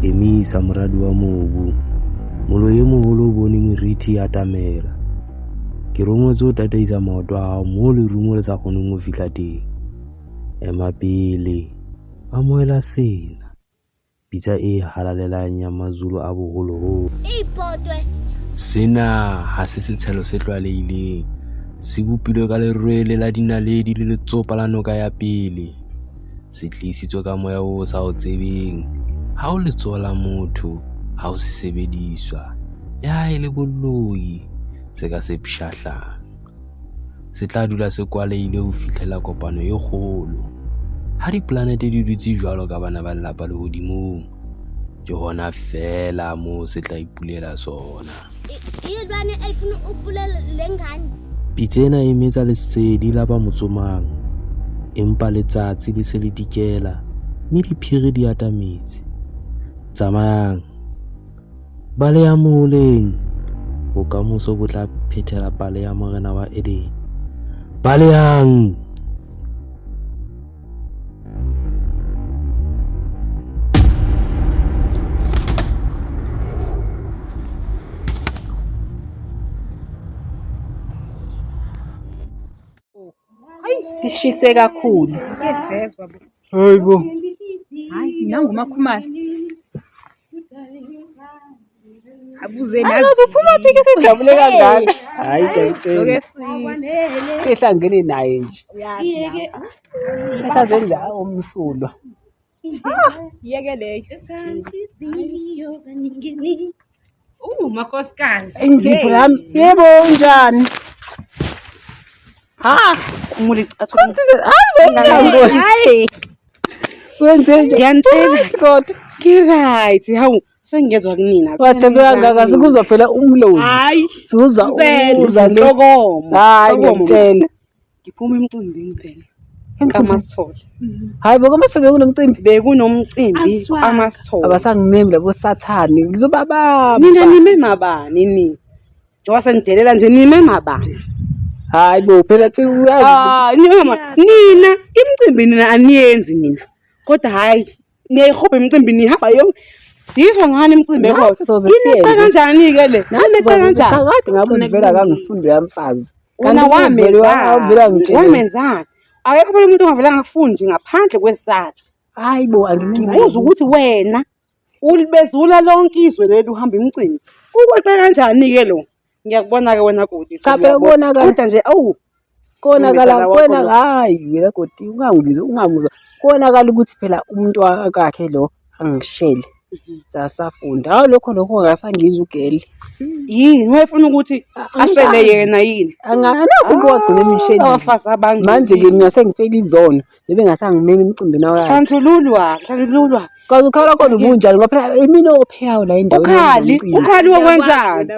Emisa moradi wa mobu molo ye moholo o bone merithi ya tamela ke romotse o tataisa maoto a hao mo le rumo le sa kgoneng go fihla teng ema pele amoela sena pitsa e halalelang ya mazulu a boholoholo sena ha se setshelo se tlwaelehileng se bopilwe ka lerwele la dinaledi le letsopa la noka ya pele se tlisitswe ka moya o sa o tsebeng ha o letsoho la motho ha o se sebediswa ya e le boloi se ka se pshahlang se tla dula se kwaleile ho fihlela kopano e kgolo ha diplanete di dutse jwalo ka bana ba lelapa le hodimong ke hona fela mo se tla ipulela sona Pitena e metsa lesedi la ba motsomang empa letsatsi le se le dikela mme diphiri di atametse tsamayang bale ya moleng bokamoso bo tla phethela pale ya morena wa Eden baleyang Lishise kakhulu. Sezwa bo. hayibo Hayi nangu makhumana. Abuze nazi. Alo uphuma phi ke sejabule kangaka? hayi Soke ngiyacela sihlangene naye nje. Uyazi nawe. Esazenza umsulo. Yeke leyo. Makhosikazi. Inzipho lami. Yebo njani? Ha, Umulicathu. hayi wenze nje. Ngiyantshela Kodwa ki-right. Hawu sengiyezwa kunina. wathembe kangaka sikuzwa phela umlozi. Hayi. Sizwa Uza lokomo. Hayi ngiyakutshela. Ngiphuma emcimbini phela. Kamasithole. Hayi bokumasebe kunomcimbi. Bekunomcimbi kaMasithole. Abasangimemi labo sathani. Ngizobababa. Nina nime mabani ni? Njengoba sengidelela nje nime mabani? Hayi bo phela thi uyazi. Nina imicimbi nina aniyenzi nina. Kodwa hayi niyayihobha imicimbi nihamba yonke. Siyizwa ngani imicimbi ekhosi? Ineqa kanjani ke le? Ineqa kanjani? Kade ngabe uvela kangifundo yamfazi. Kana wamenzani? Wamenzani? Akekho phela umuntu ongavela ngafundi ngaphandle kwesizathu. Hayi bo angimenza. Ngibuza ukuthi wena ulibezula lonke izwe leli uhamba imicimbi. Ukweqe kanjani ke lo? Ngiyakubona ke wena Godi. Cha phela konakala. Kodwa nje Konakala hayi wena Godi ungangizwa. Konakala ukuthi phela umuntu wakhe lo angishele. Sasafunda. Hawu lokho akasangizwa ugeli. Yini wayefuna ukuthi ashele yena yini? Nakho kwagcina emisheni. Abafazi abancane. Manje ke ngingase ngifela izono. Bebe ngasangimeme emcimbini wayo. Hlanjululwa. Kaze ukhala khona ubunjalo ngoba phela imina opheyayo la endaweni. Ukhali wokwenzani?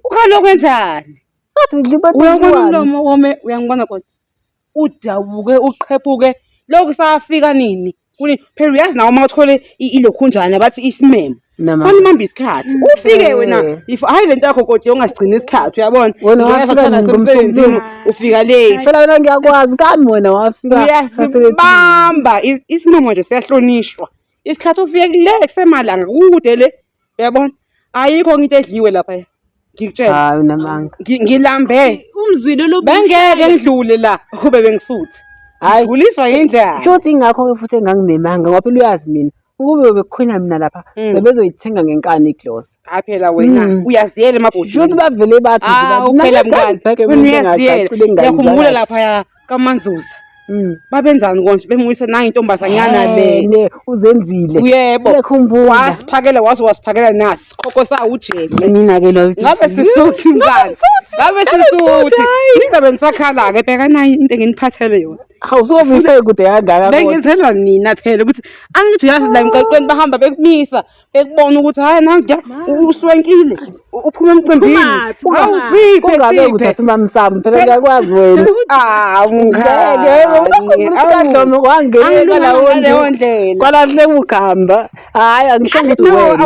Ukhali wokwenzani? Uyabona umlomo wome uyangibona kodwa. Udabuke uqhephuke lokhu safika nini? Phela uyazi nawe uma uthole ilokhunjana bathi isimemo. Fanele ubambe isikhathi. Ufike wena hayi lento yakho kodwa ungasigcina isikhathi uyabona. Wena ngomsebenzini ufika late. Phela wena ngiyakwazi kami wena wafika. Uyasibamba isimemo nje siyahlonishwa. Isikhathi ufike kule kusemalanga kude le. Uyabona? Ayikho into edliwe lapha. Ngikutshela. Hayi namanga. Ngilambe. Umzwilo lo bengeke ngidlule la kube bengisuthi. Hayi kuliswa indlela. Shothi ingakho futhi engangimemanga ngoba phela uyazi mina. Ukube bekukhona mina lapha bebezoyithenga ngenkani igloss. Hayi phela wena uyaziyela emabhodini. Shothi bavele bathi nje phela mngani. Ngiyakhumbula lapha kaManzuza. Babenzani konje bemuyise nayo intombazanyana le uzenzile. Yebo. Lekhumbula. Wasiphakela nasi khokho sa ujele. Mina ke lo. Ngabe sisuthi mngani. Ngabe sisuthi. Ingabe nisakhala ke bheka nayo into enginiphathele yona. Hawu sokuvise kude kangaka. Bengenzelwa nina phela ukuthi angithi uyazi la emgaqweni bahamba bekumisa bekubona ukuthi hayi nangu uswenkile uphuma emcimbini. Awuziphe ngabe ukuthatha umamsamo phela ngiyakwazi wena. Ngeke wangena lawo ndlela. Kwalahle ugamba. Hayi angisho ukuthi wena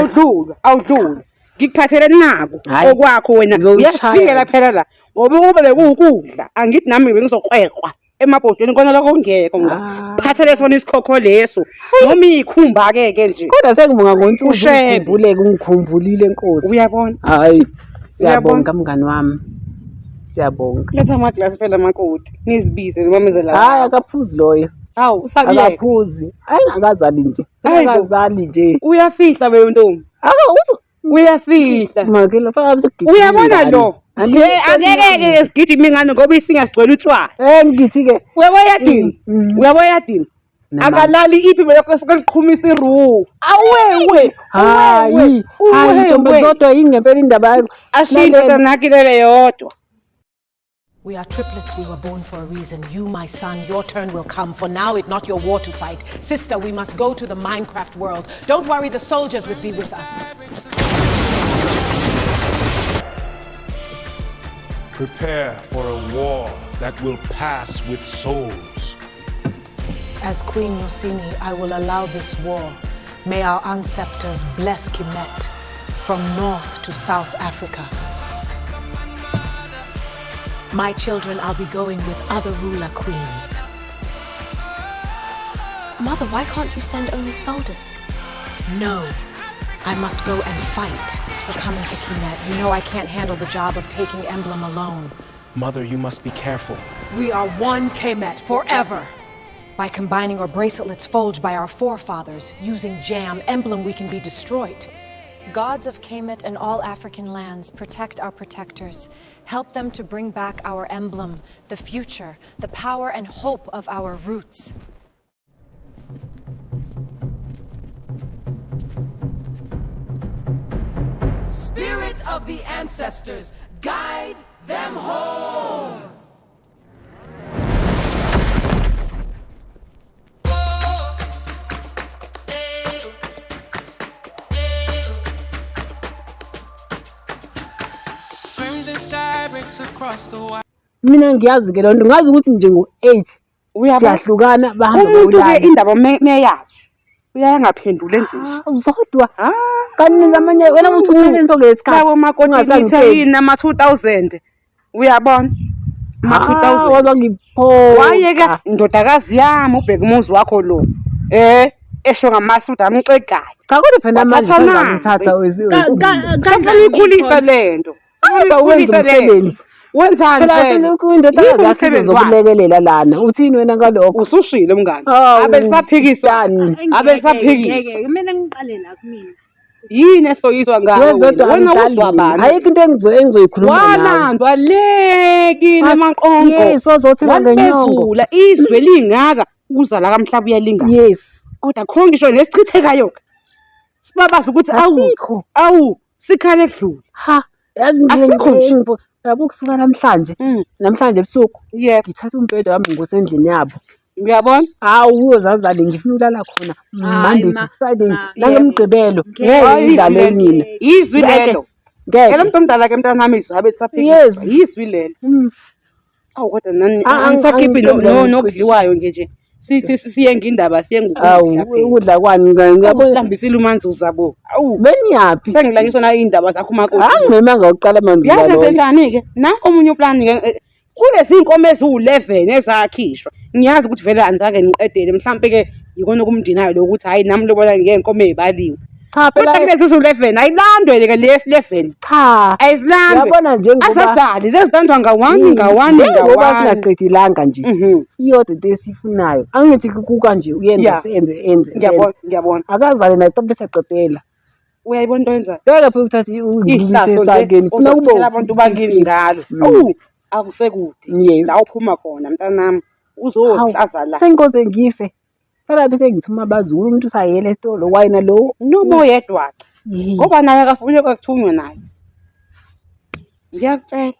awudlula. Ngikuphathele nabo okwakho wena uyafika phela la ngoba ube bekukudla angithi nami bengizoqweqwa emabhodweni kona lokho ngeke ngaphathele sona isikhokho leso noma ikhumba ke nje kodwa sengibonga ngonsuku ukhumbuleke ungikhumbulile Nkosi uyabona hayi siyabonga mngani wami siyabonga letha amaglasi phela makoti nizibize nomamezela hayi akaphuzi loyo hawu usabiye akaphuzi ayingakazali nje akazali nje uyafihla be ntombi uyafihla makela faka sekugidi uyabona lo angeke sigidi mingane ngoba isingasigcwele utshwala ngithi ke uyaboyadini akalali iphi belokho sekuliqhumisa iroof awewe hayi ntombi zodwa ingempela indaba yakho ashinto nakilele yodwa. We are triplets, we were born for a reason. You, my son, your turn will come. For now, it's not your war to fight. Sister, we must go to the Minecraft world. Don't worry, the soldiers will be with us. Prepare for a war that will pass with souls. As Queen Nosini, I will allow this war. May our ancestors bless Kemet from North to South Africa. My children, I'll be going with other ruler queens. Mother, why can't you send only soldiers? No, I must go and fight for coming to Kemet. You know I can't handle the job of taking Emblem alone. Mother, you must be careful. We are one Kemet forever. By combining our bracelets forged by our forefathers, using Jam, Emblem, we can be destroyed. Gods of Kemet and all African lands, protect our protectors. Help them to bring back our emblem, the future, the power and hope of our roots. Spirit of the ancestors, guide them home. Mina ngiyazi ke lonto ngazi ukuthi nje ngo8 siyahlukana bahamba umuntu ke indaba meyazi uyayangaphendula enzinje uzodwa kanini amanye wena uthi uthele ngesikhathi labo makoti ngitheyini ama 2000 uyabona ama 2000 wazongiphoqa wayeke indodakazi yami ubheka umuzi wakho lo esho ngamasuda amxegayo cha kodwa phela manje ngizathatha kanti ikhulisa lento uwenza umsebenzi Wenzani phela phela? indodakazi Yiphi yakho umsebenzi wakhe? izokulekelela lana. Uthini wena ngalokho? Usushilo mngani. Hawu, Abelisaphikiswa. Dani. Abelisaphikiswa. Kumele ngiqale la kumina. Yini esoyiswa ngawe Wezodwa wena? Wena angidlali uzwa mina. bani? Ayikho into engizoyikhuluma nawe. Walandwa lekile emaqongo. Yes, ozothela ngenyongo. Wabezula izwe lingaka ukuza la kamhlaba uyalingana. Yes. Kodwa khonke ngisho nesichithekayo. Sibabaza ukuthi Asikho. awu sikhale edlula. Ha, yazi Asikho nje. yabo kusuka namhlanje ebusuku Yebo. ngithatha umbhede wami ngosendlini yabo. Uyabona? Hawu uyozazali ngifuna ulala khona Monday to Friday nangemgqibelo. Hayi, Ngidlale mina. Izwi lelo. Ngeke lo Ngeke. muntu omdala ke mntanami izwe abe saphikiswa. Izwi lelo. Awu kodwa nani angisakhiphi nokudliwayo nje. Sithi siyenga indaba siyenga Awu ukudla phela. ukudla kwani ngiyabona Usilambisile umanzuza bo. Awu beniyaphi? sengilanyiswa na indaba zakho makoti. Hayi noma ngawuqala manje Yazi njani ke? Nanku omunye uplani ke kulezi inkomo eziwu11 ezakhishwa. Ngiyazi ukuthi vele anizake niqedele mhlambe ke yikona kumdinayo lokuthi hayi nami lobona ngeenkomo ezibaliwe. Cha phela Kodwa kulezi ziwu11 ayilandwe ke lesi 11. cha Ayizilandwe. uyabona nje ngoba Azazali zezithandwa ngawani ngoba singaqedilanga nje iyodwa into esifunayo angithi kuka nje uyenza senze ngiyabona akazale naye bese aqedela uyayibona into yenza beka phela ukuthatha ihlaso sakeni nje uzothela abantu bakini ngalo akusekude la uphuma khona mntanami uzozihlaza la sengize ngife phela bese ngithuma abazulu umuntu usayela esitolo wayena lo noma oyedwa ngoba naye akafune kwakuthunywa naye ngiyakutshela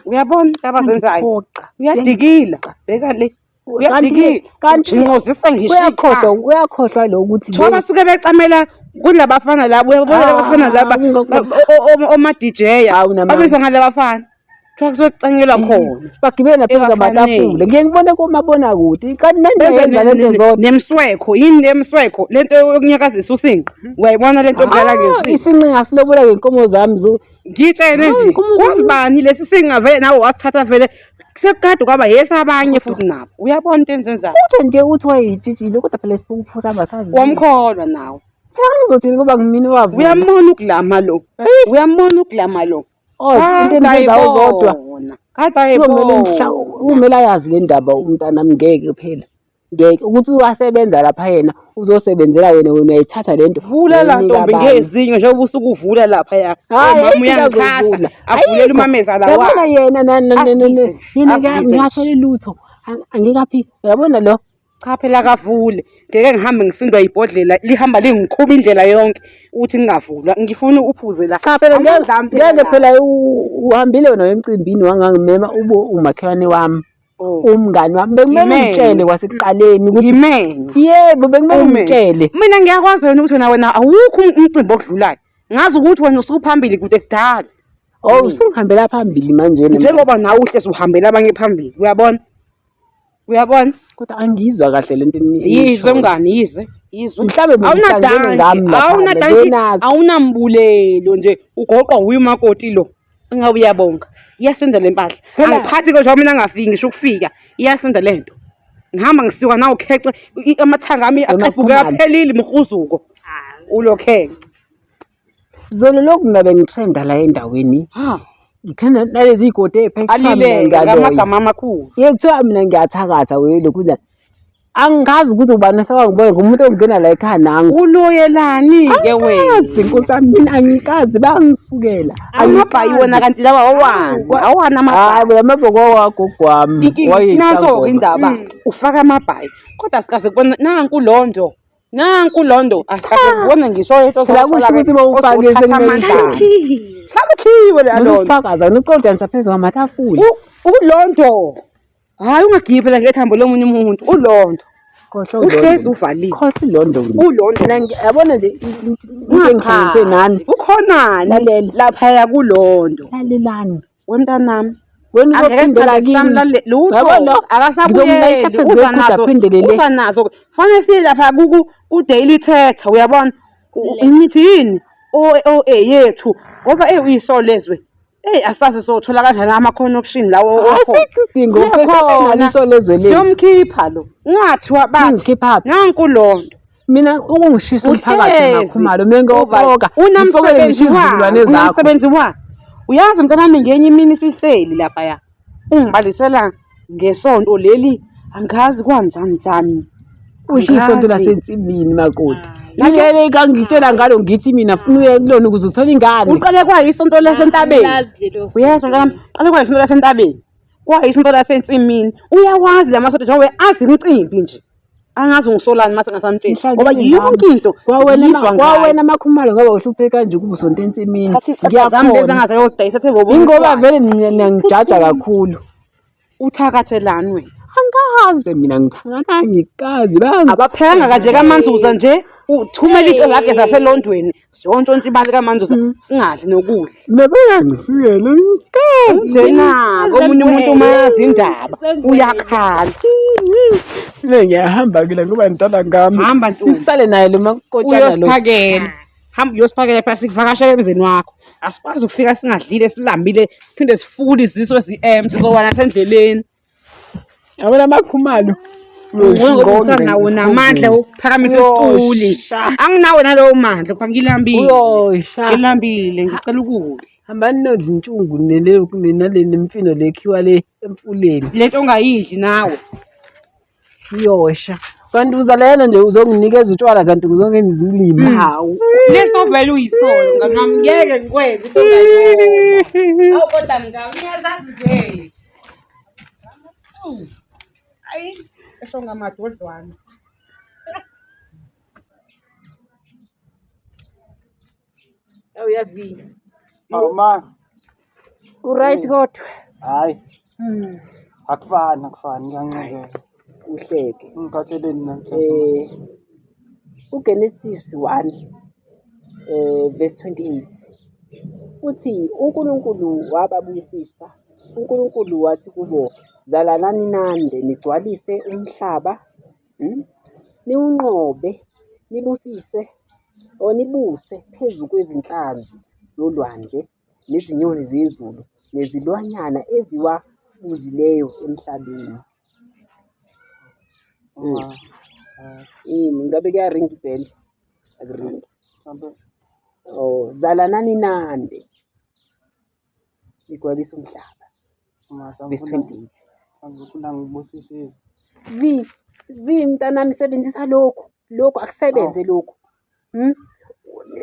uyabona abazenzayo uyadikila bheka le uyadikila kanti ngozisa ngisho uyakhohlwa lo ukuthi thoba basuke becamela kulabafana labo uyabona labafana laba oma DJ abizwa ngalabafana thoba kuzocangelwa khona bagibela naphezulu kwamatafula ngeke ngibone komabona kude kanti nenza lento zonke nemswekho yini nemswekho lento yokunyakazisa usinqa uyayibona lento okudlala ngesinqa isinqa silobola ngenkomo zami ngitshele nje kwazi bani lesi singavele nawe wasithatha vele sekukade kwaba yesabanye futhi nabo uyabona into enzenzayo uthe nje uthi wayitshitshile kodwa phela siphukufusa abasazi wamkholwa nawe phela ngizothini kuba ngimini wavu uyambona ukulama lo uyambona ukulama lo into enzayo zodwa kade ayibona kumele ayazi le ndaba umntanami ngeke phela ngeke ukuthi uyasebenza lapha yena uzosebenzela wena uyayithatha lento vula la ntombi ngezinyo njengoba usuke uvula lapha ya mama uyangichasa avulela umameza la yabona yena ngiyathola lutho angikaphi uyabona lo cha phela kavule ngeke ngihambe ngisindwa ibhodlela lihamba lingiqhuba indlela yonke uthi ngingavulwa ngifuna uphuze la cha phela ngeke phela uhambile wena emcimbini wangangimema umakhelwane wami umngani wami bekumele ngitshele kwasekuqaleni ukuthi yebo bekumele ngitshele mina ngiyakwazi phela ukuthi wena awukho umcimbi okudlulayo ngazi ukuthi wena usuphambili kude kudala usungihambela phambili manje njengoba nawe uhlezi uhambela abanye phambili uyabona kodwa angizwa kahle lento yizwe mngani yizwe mhlawumbe awunambulelo nje ugoqwa nguye umakoti lo engabe uyabonga iyasenza le mpahla angiphathi ke njengoba mina ngafiki ngisho ukufika iyasenza lento ngihamba ngisuka nawo khece amathanga ami aqebuke aphelile mkhuzuko ulokhenge zolo lokungabe ngithenda la endaweni ngithanda nalezi igodi ephekhamile ngamagama amakhulu yethiwa mina ngiyathakatha lokudla angazi ukuthi ubani sawangibona ngumuntu ongena la ekhaya nangu uloyelani ke wena inkosi yami mina angikazi bangisukela amabhayi wona kanti lawa awana amabhayi amabhoko wagogwami wayinatho indaba ufaka amabhayi kodwa sikase kubona nanku londo asikase kubona ngisho into la kusho ukuthi bawufake hlabekhiwe la londo ufakaza niqodanisa phezulu kwamatafula ulondo hayi ungagiphela ngethambo lomunye umuntu ulondo uhlezi uvalile ulondo yabona nje ngikhenze nani ukhonani lapha ya kulondo lalelani wemntanami wena uzophindela kimi lutho akasabuyeli uza nazo fanele siye lapha ku Daily Thetha uyabona ngithi yini yethu ngoba uyisolezwe asazi sothola kanjani amakhono okushini lawo asikudingo lezwe siyomkhipha lo ungathi wabathi nanku londo mina ukungishisa umphakathi ngakhumalo mina ngofoka unamsebenzi wakhe Uyazi mntanami ngenye imini sihleli laphaya. Ungibalisela ngesonto leli angazi kwanjani. Usho isonto lasensimini makoti. Ngiyele kangitshela ngalo ngithi mina funa uye kulona ukuze uthole ingane. Uqale kwayisonto lasentabeni. Uyezwa ngami? Qale kwayisonto lasentabeni. Kwayisonto lasensimini. Uyawazi lamasonto njengoba azi imicimbi nje. Angazi ngisolani mase ngasamtshela ngoba yonke into kwawena amakhumalo ngoba uhluphe kanje kuba usonto ensimini. Ngiyazama lezi angaze ayozidayisa ethe ngoba vele mina ngijaja kakhulu. Uthakathelani wena? Angazi mina ngithakatha ngikazi abaphekanga kanje kaManzuza nje uthumela into zakhe zaselondweni zontshontsha imali kaManzuza singadli nokudla nebeka ngisiyele ngikazi na komunye umuntu umazi indaba uyakhala ngiyahamba kila ngoba ngitanda ngami hamba ntombi isale naye lo makotshana lo uyosiphakela hamba uyosiphakela phela sikuvakashela emzini wakho asikwazi ukufika singadlile silambile siphinde sifule iziso ezi-empty sowana sendleleni yabona amakhumalo nawo namandla okuphakamisa isituli anginawo nalowo mandla kupha ngilambile ngilambile ngicela ukudla hambani nodla intshungu nale nemfino lekhiwa le emfuleni lento ongayidli nawe uyosha kanti uzalayana nje uzonginikeza utshwala kanti uzongenza izilimi hawu lesovela uyisolo ngamami ngeke ngikwenze into ngayona awu kodwa ngiyazazi ke ayi esho ngamadodlwana awuyavi ma uright kodwa hayi akufani ngiyancela uhleke ngikhatheleni namhlanje uGenesis 1 verse 28 uthi uNkulunkulu wababuyisisa uNkulunkulu wathi kubo zalanani nande nigcwalise umhlaba niwunqobe nibuse phezu kwezinhlanzi zolwandle nezinyoni zezulu nezilwanyana eziwafuzileyo emhlabeni. Ngabe kuyaringa ibhele akuringi zalanani nande nigcwalise umhlaba verse 28 ngifuna ngibusisise vi mntanami sebenzisa lokhu akusebenze lokhu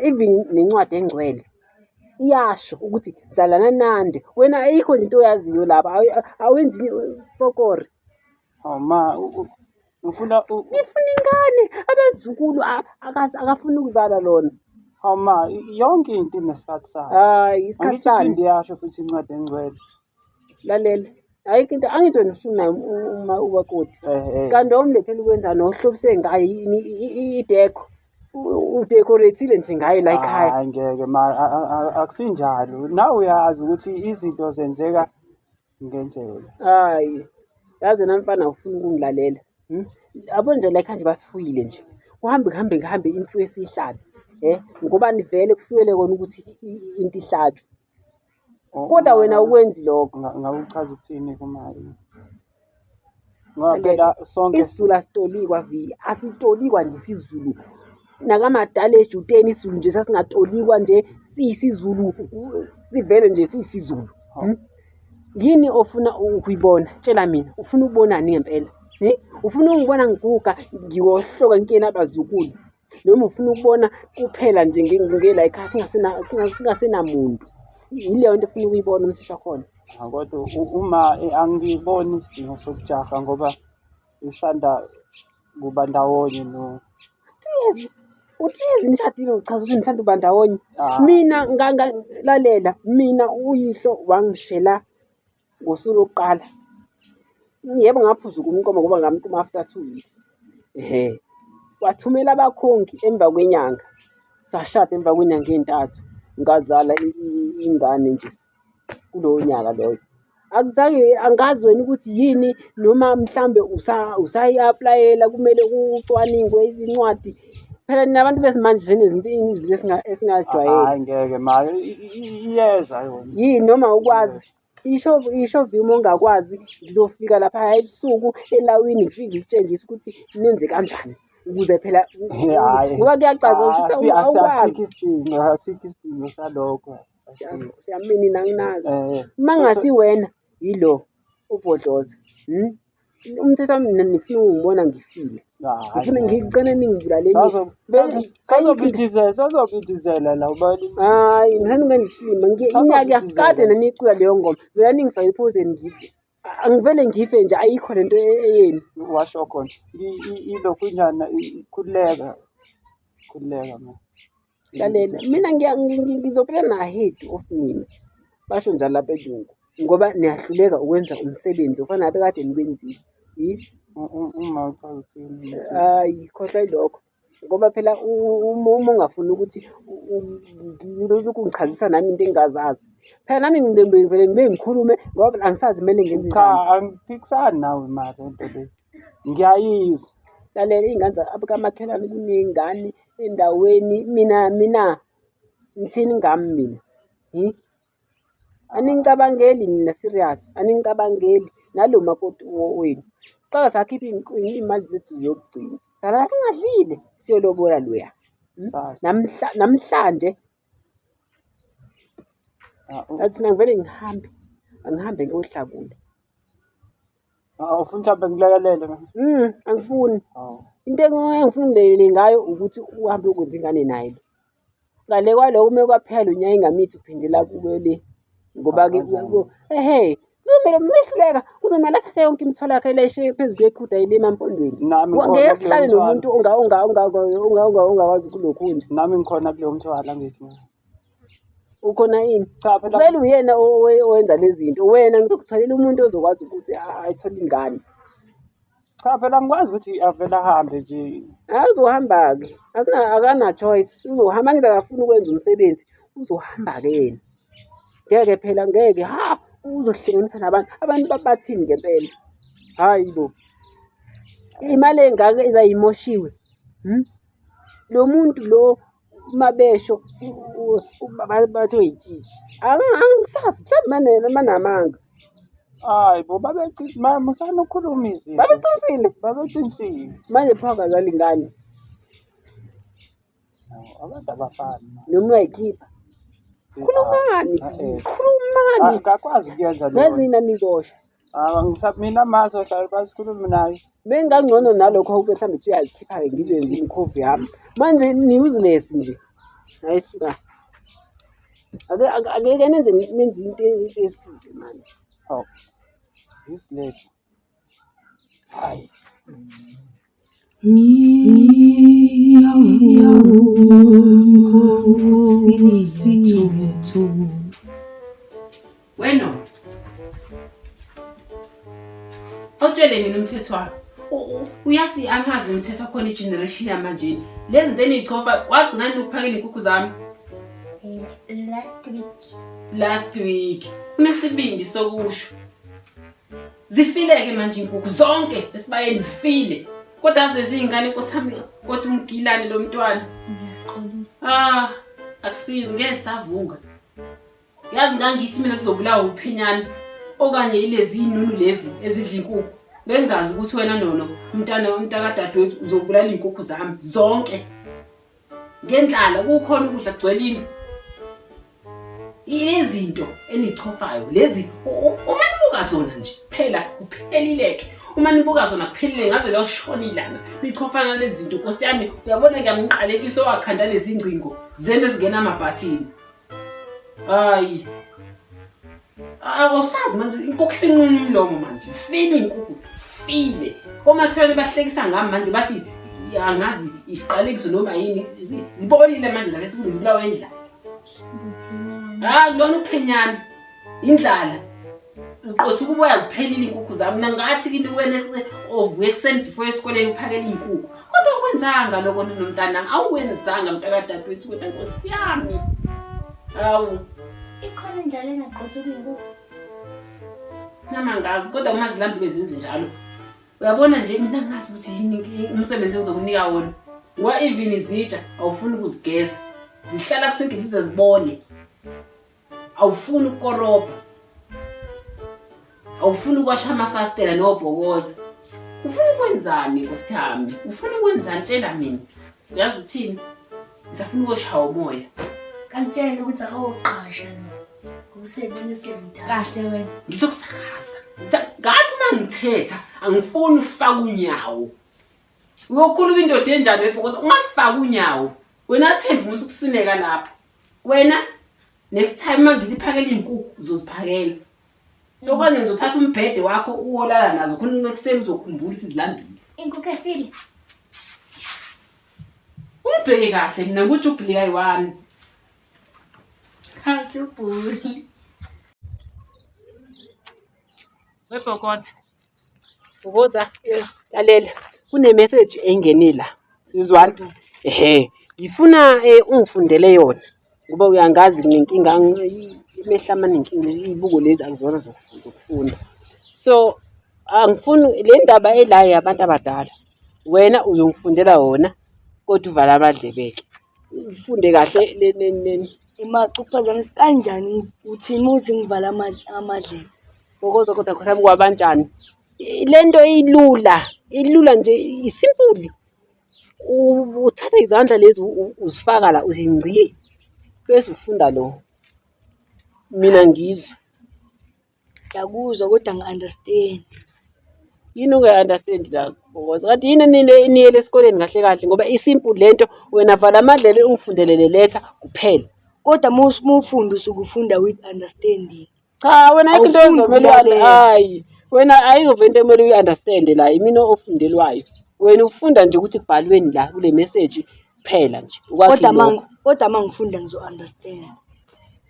even nencwadi engcwele iyasho ukuthi zalana nande wena ayikho into oyaziyo lapha awenzi fokore ma ngifuna ingane abezukulu akafuna ukuzala lona ma yonke into inesikhathi sayo hayi isikhathi sayo ndiyasho futhi incwadi engcwele lalela ayikho into angithi wena ufuna uma ubakoti kanti omlethele ukwenza nohlobise ngayo ideko udecorate nje ngayo la ekhaya hayi ngeke ma akusinjalo nawe uyazi ukuthi izinto zenzeka ngendlela hayi yazi wena mfana ufuna ukungilalela yabo nje la ekhaya nje basifuyile nje uhambe imfuyo esihlabi ngoba nivele kufuyele kona ukuthi into ihlatshwe kodwa wena ukwenzi lokho ngawuchaza ukuthini kumali ngoba phela sonke isiZulu asitolikwa asitolikwa nje isiZulu nakamadala ejuteni isiZulu nje sasingatolikwa nje siyisiZulu sivele nje siyisiZulu yini ofuna ukuyibona tshela mina ufuna ukubonani ngempela ufuna ungibona ngiguga ngiwohloka nkeni abazukulu noma ufuna ukubona kuphela nje ngela ekhaya singasenamuntu yileyo nto ufuna ukuyibona umsisha khona kodwa uma angiboni isidingo sokujaha ngoba isanda kuba ndawonye no uthezi nishadile uchaza ukuthi nisanda kuba ndawonye mina lalela mina uyihlo wangishela ngosuku lokuqala yebo ngaphuza ukumqoma ngoba ngamqoma after 2 weeks wathumela abakhongi emva kwenyanga sashada emva kwenyanga ezintathu ngazala ingane nje kulowo nyaka loyo akuzange angazi wena ukuthi yini noma mhlambe usayi-aplayela kumele ucwaningwe izincwadi phela nabantu besimanje senezinto izinto esingajwayele hayi ngeke ma iyeza yona yini noma ukwazi isho vima ongakwazi ngizofika lapha ebusuku elawini ngifike ngitshengise ukuthi nenze kanjani ukuze phela ngoba kuyacaca ukuthi awukwazi asikho isidingo salokho Siyamini nanginazi. Mangasi wena yilo ubhodloza. Umthetho wami nifuna ungibona ngifile. Ngifuna ngicela ningibulale Sazobidizela la ubali. hayi ngithanda ungendisilima inyaka kade nanicula leyo ngoma vele ningifake iphoze ngife angivele ngife nje ayikho lento eyeni Washo khona ilokhu injana ikhuleka man. lalela mina ngizoplan ahead of mina basho njalo lapha eDungu ngoba niyahluleka ukwenza umsebenzi ufana nabe kade nikwenzile Uma uthini. hayi khohlwa ilokho ngoba phela uma ungafuni ukuthi ungichazisa nami into engazazi phela nami ngivele ngibe ngikhulume ngoba angisazi kumele ngenze njani. Angiphikisani nawe mara into le. Ngiyayizwa. Lalela iy'ngane abakamakhelwane kuney'ngane endaweni mina ngithini ngami mina aningicabangeli mina serious aningicabangeli nalo makoti wenu qala sakhipha iy'mali zethu zokugcina sala singadlile siyolobola loya namhlanje athi ngivele angihambe ngiyohlakula. Ufuna mhlawumbe ngilekelele man. Angifuni. Into engifuna ngilele ngayo ukuthi uhambe ukwenza ingane naye. Ngale kwaloko uma kwaphela unyaka ingamithi uphindela kuwe le. Ngoba ke uzomela umnihluleka uzomela athathe yonke imithwalo yakhe leyishe phezu kweqhuda ile emampondweni. Ngeke sihlale nomuntu ongakwazi kulokhu nje. Nami ngikhona kuleyo mthwalo ngithi. Ukhona yini? Vele uyena owenza lezi zinto. Wena ngizokutholela umuntu ozokwazi ukuthi ayithole ingane. Cha phela ngikwazi ukuthi avela ahambe nje. Uzohamba-ke akana choice uzohamba ngizakafuna ukwenza umsebenzi uzohamba-ke yena. Ngeke phela ngeke uzohlanganisa nabantu bathini ngempela hayi bo imali engaka izayimoshiwe lo muntu lo mabesho bathi oyitshitshi angisazi mhlawumbe manamanga hayi bo musana ukukhuluma izinto babeqinisile manje phaka zalingani abantu abafani noma uyayikhipha khulumani akakwazi ukuyenza nezina nizosha mina mazo hlala basikhuluma nayo bengangcono nalokho ube mhlawumbe uthi uyazikhipha-ke ngizenze imikhovu yami manje ni-useless nje ayisuka akeke nenze into eside mani useless hayi wena awutshele nini umthetho wakho uyazi amazi umthetho wakhona igeneration yamanje lezi zinto eniyichofa wagcina ukuphakela inkukhu zami last week unesibindi sokusho zifileke manje inkukhu zonke esibayeni zifile kodwa azezi ingane inkosi yami kodwa umgilane lo mntwana akusizi ngeke savunga yazi ngangithi mina sizobulawa uphenyana okanye ilezi inunu lezi ezidla inkukhu bengazi ukuthi wena nono umntakadadewethu uzobulala inkukhu zami zonke ngendlala kukhona ukudla gcwelini izinto enichofayo lezi uma nibuka zona nje phela kuphelileke uma nibuka zona kuphelile ngaze lo shona ilanga nichofana lezi zinto Nkosi yami uyabona ngiyamqalekiso wakhanda lezi ingcingo zene zingena amabhathini hayi awusazi manje inkukhu isinqunu umlomo manje sifile inkukhu file omakhelwane bahlekisa ngami manje bathi angazi isiqalekiso noma yini zibolile manje la bese kuzibulawa endlala kulona uphenyana indlala uqotha ukuboya ziphelile inkukhu zami mina ngathi into wena ovuke ekseni before esikoleni uphakela inkukhu kodwa ukwenzanga lokho nomntana awukwenzanga mntakadadewethu kodwa Nkosi yami awu ikhona indlela engaqothula inkukhu namangazi kodwa uma zilambile zenze njalo uyabona nje mina ngazi ukuthi yini umsebenzi engizokunika wona ngoba even izitsha awufuni ukuzigeza zihlala kusenke zize zibone awufuni ukukorobha awufuni ukwasha amafastela nobhokoza ufuna ukwenzani Nkosi yami ufuna ukwenzani tshela mina uyazi uthini ngizafuna ukushaya umoya Kangitshela ukuthi awuqasha usebenze semdala. Kahle wena. Ngizokusakaza. Ngathi mangithetha angifuni ufaka unyawo. Uyokhuluma indoda enjalo ebhokoza ungafaka unyawo. Wena Thembi musu kusineka lapha. Wena next time mangithi phakela inkukhu uzoziphakela. Lokho ngizothatha umbhede wakho uwolala nazo khona ekuseni uzokhumbula ukuthi zilambile. Inkukhu efile. Ubheke kahle mina ngujubhili kayi1. Hajubhuli. Webhokoza. Bokoza. Lalela. Kune message engenila. Sizwana. Ngifuna ungifundele yona. Ngoba uyangazi nginenkinga imehla inkinga izibuko lezi angizona zokufunda. So angifuni le ndaba ela yabantu abadala. Wena uzongifundela wona kodwa uvala amadlebeke. Ufunde kahle Emacuphazana kanjani uthini uthi ngivala amadlebe. Bokoza kodwa khosami kwabanjani. Lento ilula nje isimple. Uthatha izandla lezi uzifaka la uzingci bese ufunda lo. Mina ngizwe. Ngiyakuzwa kodwa ngi-understand. Yini ungayi-understand la Bokoza? Kanti yini niyele esikoleni kahle ngoba isimple lento wena vala amadlebe ungifundelele letter kuphela. Kodwa mufunda usukufunda with understanding. Cha wena ayikho into ezomele hayi. Wena ayizove into emele uyi-understand la imina ofundelwayo. Wena ufunda nje ukuthi kubhalweni la kule message kuphela nje. Kodwa mangifunda ngizo-understand.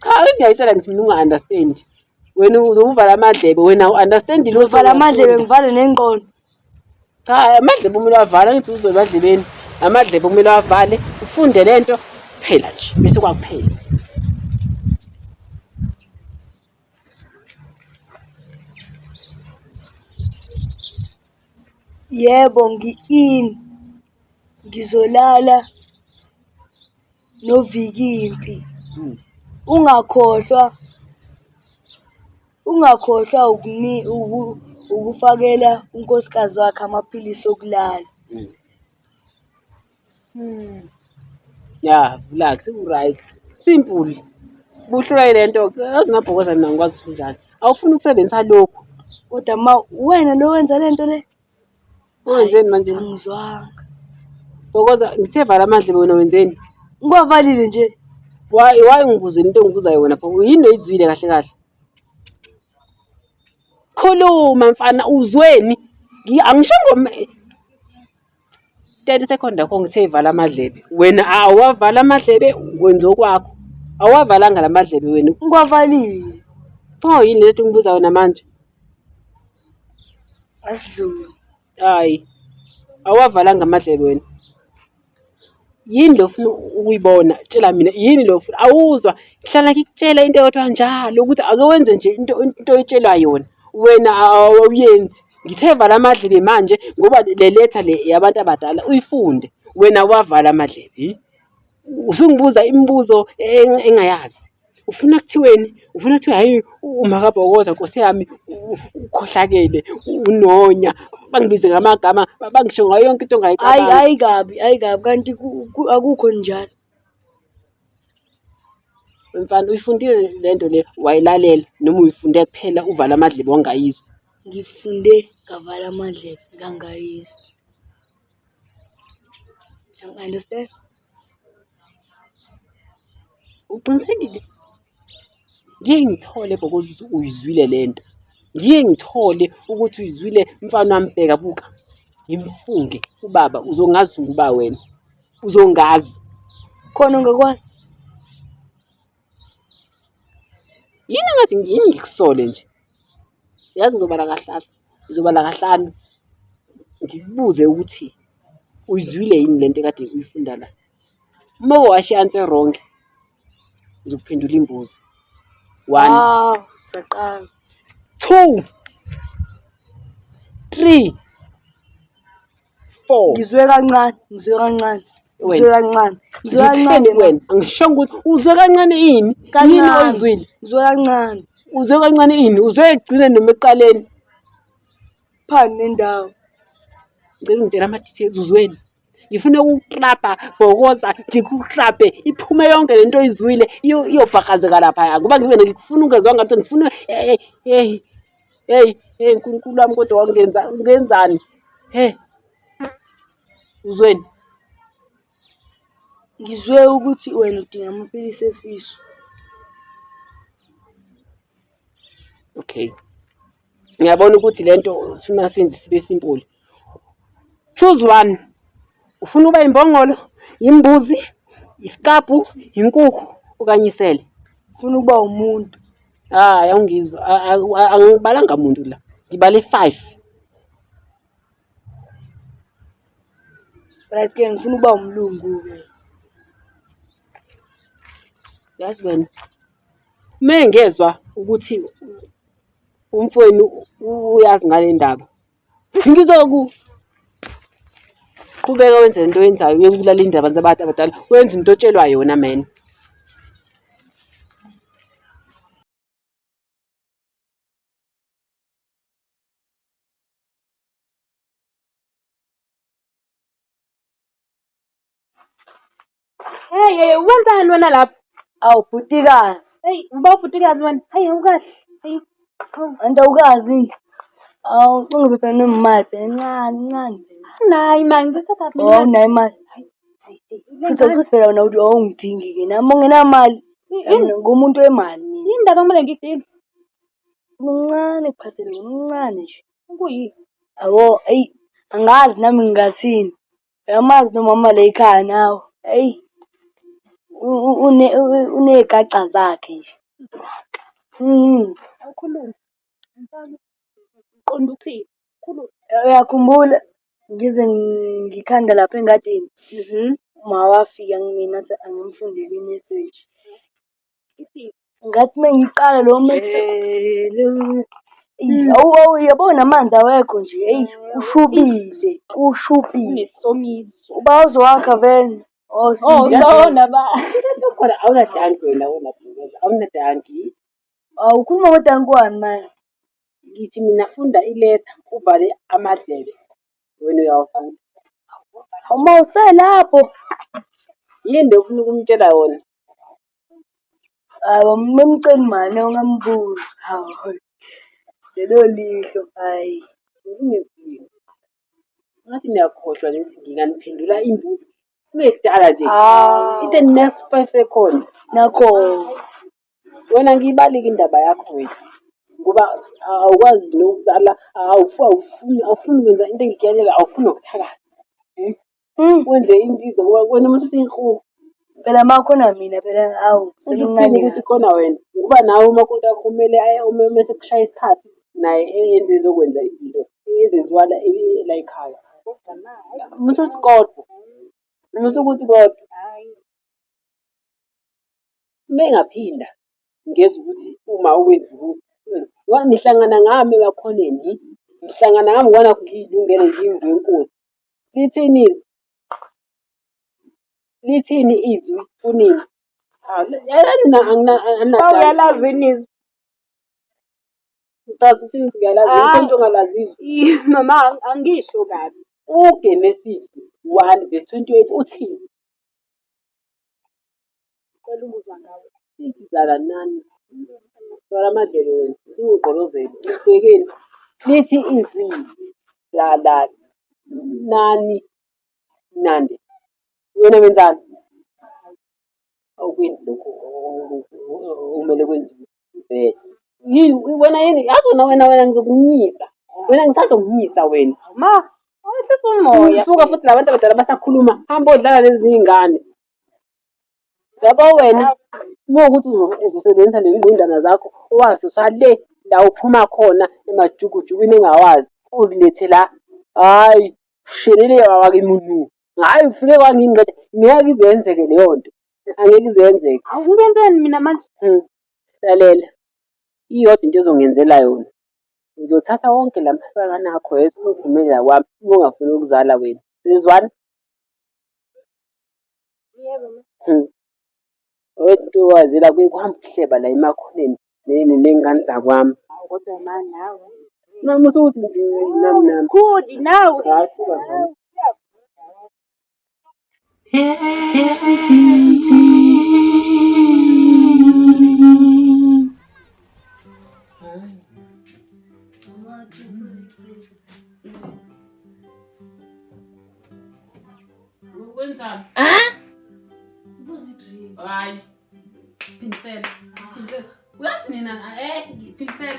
Cha ngiyayitshela ngithi mina unga-understand. Wena uzovala amadlebe wena u-understand lo uvala amadlebe ngivale nengqondo. Cha amadlebe umele wavala ngithi uzoba emadlebeni. Amadlebe umele wavale ufunde lento kuphela nje bese kwakuphela. Yebo ngizolala novikimpi. Ungakhohlwa ukufakela unkosikazi wakhe amaphilisi okulala. Yeah, relax, right. Simple. Buhlula lento azingabhokoza mina ngikwazi ukunjani. Awufuni ukusebenzisa lokho. Kodwa wena lo wenza lento le. Wenzeni manje? Angizwanga. Bokoza ngithe vala amadlebe wena wenzeni? Ngwavalile nje. Why ngibuzeni into engibuzayo wena pho? Yini oyizwile kahle? Khuluma mfana uzweni. Angisho ngoma 30 seconds akho ngithe vala amadlebe. Wena awavala amadlebe wenza okwakho. Awavalanga lamadlebe wena. Ngwavalile. Pho yini leto ngibuza wena manje? Asidlule. Hayi. Awavalanga amadlebe wena. Yini lo ufuna ukuyibona? Tshela mina yini lo ufuna? Awuzwa ngihlala ngikutshela into eyodwa njalo ukuthi ake wenze nje into oyitshelwa yona. Wena awuyenzi. Ngithe vala amadlebe manje ngoba le letter le yabantu abadala uyifunde. Wena wavala amadlebe. Usungibuza imibuzo engayazi. Ufuna kuthiweni? Ufuna ukuthi hayi uMakaBhokoza Nkosi yami ukhohlakele unonya bangibize ngamagama bangisho ngayo yonke into ongayicabanga. Hayi kabi kanti akukho njalo. Mfana uyifundile lento le wayilalela noma uyifunde kuphela uvala amadlebe wangayizwa? Ngifunde ngavala amadlebe ngangayizwa. You understand? Uqinisekile? Ngiye ngithole Bhokoza ukuthi uyizwile lento. Ngiye ngithole ukuthi uyizwile mfana wami bheka buka. Ngimfunge ubaba uzongazi ukuba wena. Uzongazi. Khona ungakwazi. Yini ngathi ngikusole nje. Yazi ngizobala kahlanu. Ngizobala kahlanu. Ngikubuze ukuthi uyizwile yini lento ekade uyifunda la. Uma washo answer wrong. Ngizokuphendula imbuzi. 1 saqala. 2 3 4 Ngizwe kancane. Wena angisho ukuthi uzwe kancane ini? Yini oyizwile? Ngizwe kancane. Uzwe kancane ini? Uzwe egcine noma eqaleni? Phani nendawo. Ngicela ngitshela ama details uzweni. ngifune ukukrabha bokoza ngikukrabhe iphume yonke lento oyizwile iyobhakazeka lapha ngoba ngibe ngifuna ungezwa ngathi ngifuna hey uNkulunkulu wami kodwa ungenzani uzweni Ngizwe ukuthi wena udinga amaphilisi esisu. okay ngiyabona ukuthi lento sifuna senze sibe simple. Choose one. Ufuna uba imbongolo, imbuzi, isikabhu, inkukhu okanye isele? Ufuna ukuba umuntu. Hayi awungizwa angibalanga umuntu la. Ngibale 5. Right ke ngifuna ukuba umlungu ke. Yazi wena. Mengezwa ukuthi umfowenu uyazi ngale ndaba. Ngizoku qhubeka wenze into oyenzayo uyekulala indaba zabantu abadala wenza into otshelwa yona man. Hey, wenzani wena lapha? Awu bhutikazi. Hey, uba ubhutikazi wena. Hayi awukahle. Hey. Anti awukazi. Awu cinga phela nomali encane. Nayi imali ngisathatha mina. Oh nayi imali. Futhi phela wena uthi awungidingi ke nami ungenamali. Ngumuntu wemali mina. Indaba kumele ngidinge. Uncane kuphathele uncane nje. Ukuyini? Abo angazi nami ngingathini. Uyamazi nomama la ekhaya nawe. Hey. Unegaca zakhe nje. Awukhulumi. Qonda uphile. Khuluma. Uyakhumbula ngize ngikhanda lapha engadini. Uma wafika ngimina athi angimfundele imessage. Ngathi mengiqala lo message. Awu yabona amanzi awekho nje. Hey ushubile. Unesomiso. Uba uzowakha vele. Oh lona ba. Khona awunadanki wena awunadanki. Awukhuluma ngodanki wani manje? Ngithi mina funda iletha ubhale amadlebe wena uyawufunda. Uma uselapho yini ufuna ukumtshela yona? Memcela imali ongambuza. Hawu. Lelo lihlo hayi. Ngizimezile. Ngathi niyakhohlwa nje ukuthi nginganiphendula imbuzi. Kuyedala nje. Into next 5 seconds. Nakho Wena ngiyibalika indaba yakho wena. Ngoba awukwazi nokuqala awufuni ukwenza into engikuyalela awufuni ukuthakatha. Wenze imbizo wena umuntu uthi inkulu. Phela makhona mina phela awu Semncane ukuthi khona wena. Ngoba nawe umakoti akho kumele uma sekushaya isikhathi naye enze izokwenza izinto ezenziwa la ekhaya. Musuthi kodwa. Musuthi kodwa. Mengaphinda ngeza ukuthi uma uwenza nihlangana ngami emakhoneni. Nihlangana ngami ngwana ngilungele ngiyindwe enkulu. Lithini izwi kunini? Uyalazi inizwi. Ngicabanga ukuthi ngiyalazi into ongalazizwi. Mama angisho kabi. UGenesis 1:28 uthini? Kwela umuzwa ngawe. Sizala nani? Sala amadlelo wena. Singugqolozele. Ubhekeni. Lithi izwi la nani nandi. Wena wenzani? Awukwenzi lokho kumele kwenziwe. Yini wena yini yazi wena ngizokumnyisa. Wena ngithatha ukumnyisa wena. Ma, awusisa umoya. Usuka futhi labantu abadala basakhuluma hamba odlala lezi zingane. Yabo wena ukuthi uzosebenzisa nezingqondana zakho owazi usale la uphuma khona emajukujukwini engawazi uzilethe la. Hayi shelele wakimuntu. Hayi ufike kwangingqede ngeke izenzeke leyo nto. Angeke izenzeke. Awungenzeni mina manje? Lalela. Iyodwa into ezongenzela yona. Ngizothatha wonke la masakana akho esivumela kwami ungafuni ukuzala wena. Sizwana? Yebo. Othi wazela kuhamba uhleba la emakhoneni nengane zakwami. Kodwa manje nawe. Nami usuthi nami. Khudi nawe. Hayi Wenzani? Hayi. Pinsela. Uyazi nina Pinsela.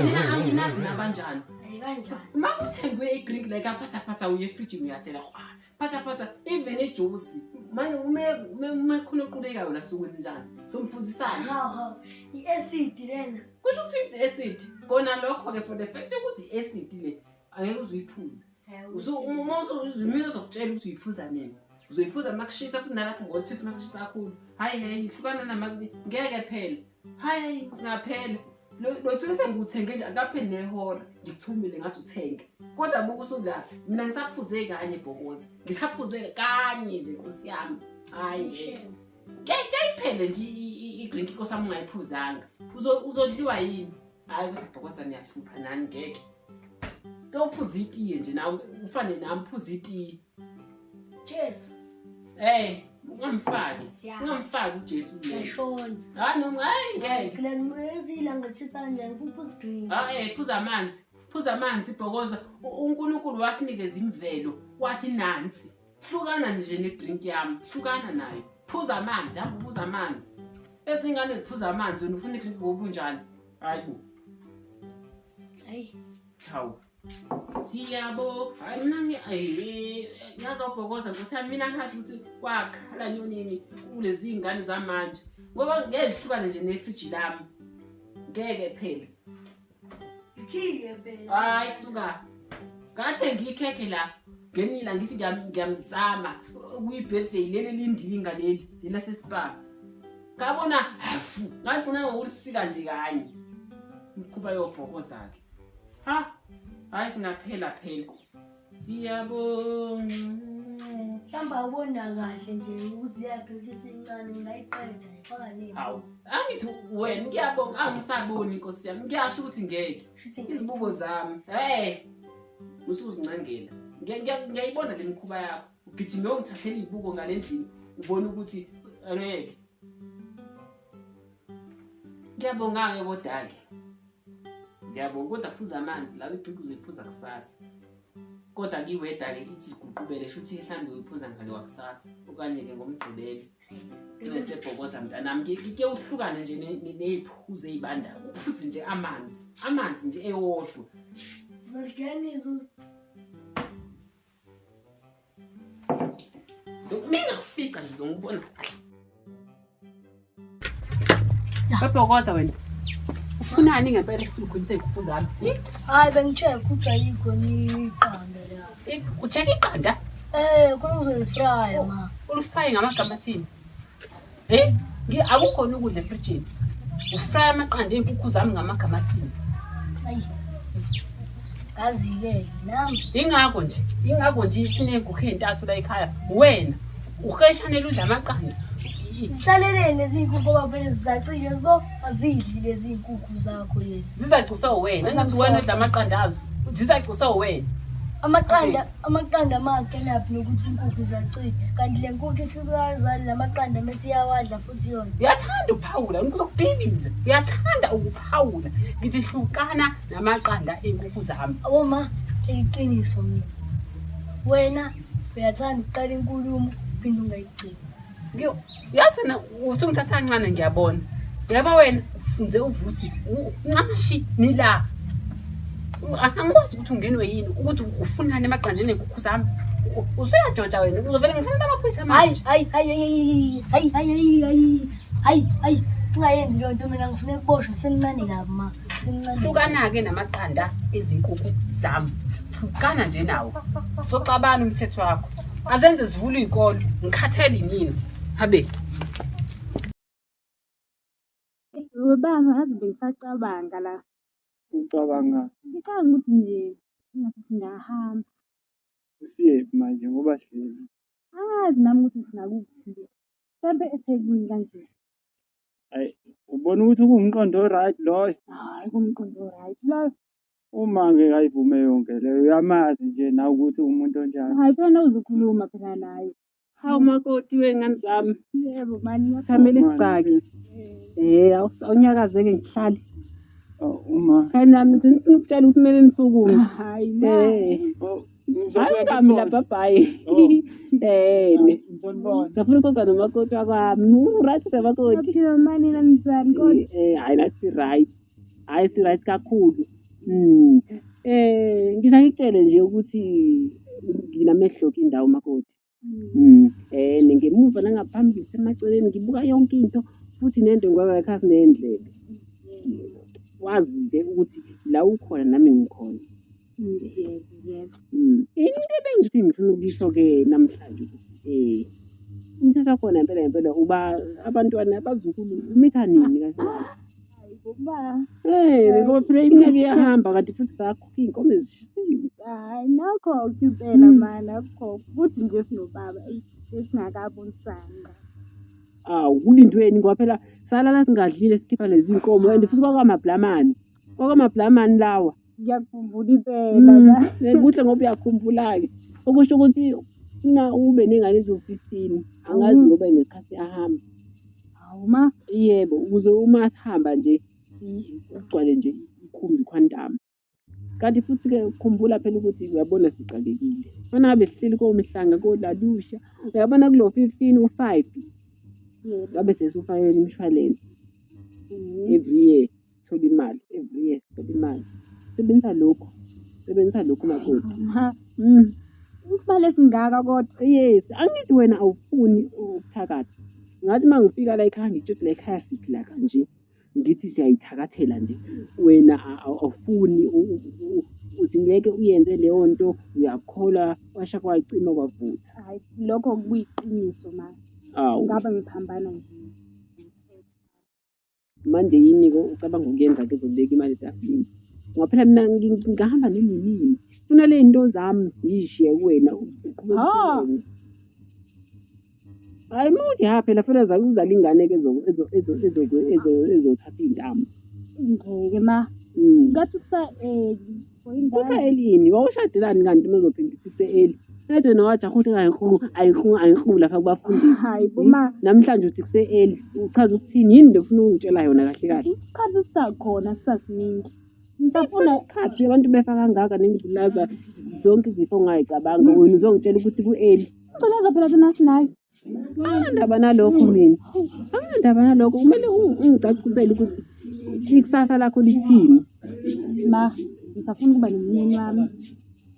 Nina anginazi nabanjani. Uma uthengwe i-drink like aphatha uye efrijini uyathela. Phatha even ejuice. Manje uma khona oqulekayo la sokwenza njani? Somphuzisana. I-acid lena. Kusho ukuthi i-acid. Kona lokho ke for the fact ukuthi i-acid le angeke uzuyiphuza. Uma uzimile uzokutshela ukuthi uyiphuza nini. Uzoyiphuza makushisa futhi nalapho ngothi masishisa kakhulu. Hayi ihlukana ngeke phela. Hayi singaphela. Lo thulethe ngikuthenge nje akapheli nehora ngikuthumile ngathi uthenge. Kodwa buku usula mina ngisaphuze kanye ibhokoza. Ngisaphuze kanye nje Nkosi yami. Hayi Keyiphele nje i-drink Nkosi ungayiphuzanga. Uzodliwa yini? Hayi kodwa ibhokoza niyahlupha nani ngeke. Tophuza itiye nje nawe ufane nami phuza itiye. Jesu. Ungamfaki uJesu nje. Yashona. Hayi noma ngeke. Phela ngizila ngachisa kanjani futhi phuza green. Phuza amanzi ibhokoza. uNkulunkulu wasinikeza imvelo wathi nansi. Hlukana nje ne-drink yami. Hlukana nayo. Phuza amanzi, hamba uphuza amanzi. Ezingane ziphuza amanzi wena ufuna i-drink ngobunjani? Hayibo. Hayi. Hawu. Siyabo, mina ngiyazobhokoza Nkosi yami mina ngathi ukuthi kwakhala nyonini kulezi ingane zamanje ngoba ngezihlukane nje nefriji lami ngeke phela Ikhiye phela hayi suka ngathenga ikhekhe la ngenila ngithi ngiyamzama kuyi-birthday leli lindinga leli lasespa ngabona ngagcina ngokulisika nje kanye imkhuba yobhokoza zakhe hayi singaphela siyabonga mhlamba ubona kahle nje ukuthi yakhe isincane ngayiqeda ifaka nini hawu angithi wena ngiyabonga angisaboni Nkosi yami ngiyasho ukuthi ngeke izibuko zami usuzincangela ngiyayibona le mikhuba yakho ugijime ungithathela izibuko ngalendlini ubona ukuthi angeke ngiyabonga kodwa ngiyabonga kodwa phuza amanzi la idrink uzoyiphuza kusasa kodwa kiweda ke ithi guqubele shuthi mhlambe uyiphuza ngale wakusasa okanye ke ngomgqibelo bese bhokoza mntanami ngike uhlukane nje neziphuze ezibanda uphuze nje amanzi nje eyodwa Organizo mina ufica ngizongibona babhokoza wena ufunani ngempela sikukhulise inkukhu zami hayi bengicheck ukuthi ayikho niqanda la ucheck iqanda khona uzoyifrya ma ulifry ngamagama athini akukhona ukudla efrijini ufry amaqanda einkukhu zami ngamagama athini hayi azike nami ingakho nje sinenkukhu ezintathu la ekhaya wena uheshanela udla amaqanda Salele lezi nkukhu ngoba phela sizacile zibo azidli lezi nkukhu zakho lezi zizacisa wena ngathi wena udla amaqanda azo zizacisa wena amaqanda amakhe laphi nokuthi inkukhu zacile kanti le nkukhu ifikazi lamaqanda mesiyawadla futhi yona uyathanda ukuphawula ngikuzokubhibiza uyathanda ukuphawula ngithi hlukana namaqanda einkukhu zami awoma iqiniso mina wena uyathanda uqala inkulumo phinde ungayigcini yathi wena usungithatha kancane ngiyabona yaba wena ufunze uvusi ncamashi nila angikwazi ukuthi ungenwe yini ukuthi ufunane emaqandeni enkukhu zami usuyajoja wena uzovela ngifanele amaphoyisa manje hayi ungayenzi leyo nto mina ngifuna ukuboshwa semncane kabi ma semncane hlukana-ke namaqanda ezinkukhu zami hlukana nje nawo socabana umthetho wakho azenze zivule iy'kolo ngikhathele yini habe baba ngazi bengisacabanga la ucabanga ngicabanga ukuthi nje ngathi singahamba usiyephi manje ngoba hleli angazi nami ukuthi sinakuphi mhlawumbe eThekwini kanje hayi ubona ukuthi kuwumqondo right loyo hayi kumqondo right loyo uma ngeke ayivume yonke leyo uyamazi nje nawe ukuthi umuntu onjani hayi phela uzokhuluma phela naye Hawu makoti wengane zami. Yebo mani. Thamela isicaki. Awunyakazeke ngihlale. Uma. Hayi nami ngifuna ukutshela ukuthi kumele nisukume. Hayi ma. Hayi ngami lapha bye. Ngifuna ukuxoxa nomakoti wakwami. Right makoti. Aphila mani nanizani kodwa. Hayi nathi right. Hayi si right kakhulu. Ngizakutshela nje ukuthi nginamehlo indawo makoti. Ngemuva nangaphambili semaceleni ngibuka yonke into futhi nento ngwaka ekhasi nendlela. Wazi ukuthi la ukhona nami ngikhona. Yes. Into bengithi ngifuna ukuyisho ke namhlanje umthetho khona impela uba abantwana abazukulu umitha nini kahle. Baba. Ngoba phela iminyaka iyahamba kanti futhi sakhupha iy'nkomo ezishisiwe. Hayi nakho ukupela mani akho futhi nje sinobaba esingakabonisani. Kulindweni ngoba phela salala singadlile sikhipha lezi nkomo and futhi kwakwamablamani lawa. Ngiyakhumbula impela. Kuhle ngoba uyakhumbula-ke okusho ukuthi ube nengane eziwu-15 angazi ngoba nesikhathi ahamba. Hawu ma. Yebo ukuze uma sihamba nje ugcwale nje ikhumbi khwantama. Kanti futhi-ke khumbula phela ukuthi uyabona siqalekile. Fana ngabe sihleli komihlanga kolalusha uyabona kulo 15 u5 ngabe sesufakela imshwalense every year sithola imali every year sithola imali. Sebenzisa lokho makoti. Isibalo esingaka kodwa. Yes, angithi wena awufuni ukuthakatha. Ngathi mangifika la ekhaya ngitshela la ekhaya siphila kanje. Ngithi siyayithakathela nje. Wena awufuni uthi ngeke uyenze leyo nto uyakhola washa kwacima kwavutha. Hayi lokho kuyiqiniso ma. Ngaba ngiphambana nje. Manje yini ko ucabanga ukuyenza ke zobeka imali etafuleni? Ngoba phela mina ngingahamba nemini. Funa le zinto zami zishiye kuwena. Hayi manje phela phela uzala ingane ke ezothatha intamo. Ngeke ma. Ngathi Kusa elini wawushadelani kanti uzophindisise eli. Nathi wena wajaha ukuthi ayikhulu lapha kubafundisi. Hayi boma. Namhlanje uthi kuse eli uchaza ukuthini yini le ufuna ungitshela yona kahle kahle. Isikhathi sisakhona sisasiningi. Ngisafuna isikhathi abantu befa kangaka nengidulaza zonke izifo ongayicabanga wena uzongitshela ukuthi ku-eli. Ngicelaza phela thina sinayo. Anginandaba nalokho mina. Anginandaba nalokho kumele ungicacisele ukuthi ikusasa lakho lithini. Ma ngisafuna ukuba nomyeni wami.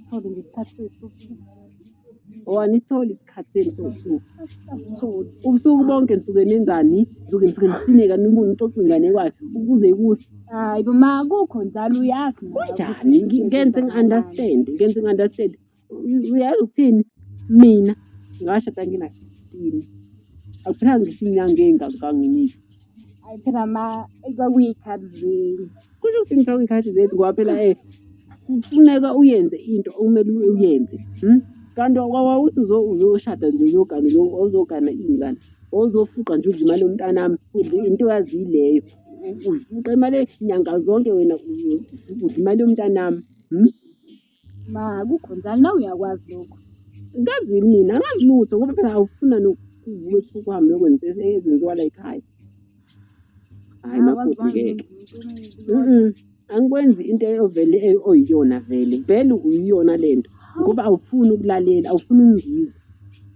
Kodwa ngesikhathi sethu. Anitholi isikhathi senu Asitholi. ubusuku bonke nisuke nenzani nisuke nisineka nixoxa ingane kwakhe ukuze ikuhle. Hayi boma akukho njalo uyazi kunjani ngenze ngi-understand uyazi ukuthini mina ngashada ngina-15 akuphela ngisho inyanga enganganginiso. Hayi phela ma kwakuyikhathi zenu. Kusho ukuthi ngifake iy'khathi zethu ngoba phela kufuneka uyenze into okumele uyenze. Kanti wawuthi uzoshada nje uzogana iy'ngane ozofuqa nje udla imali yomntanami into yaziyileyo ufuqa imali nyanga zonke wena udla imali yomntanami. Ma akukho njalo nawe uyakwazi lokho. Ngazini mina angazi lutho ngoba phela awufuna nokuthi ukuhambe uyokwenza ezenziwa la ekhaya. Hayi makoti-ke angikwenzi into evele oyiyona vele uyiyona lento ngoba awufuni ukulalela awufuni ungizwa.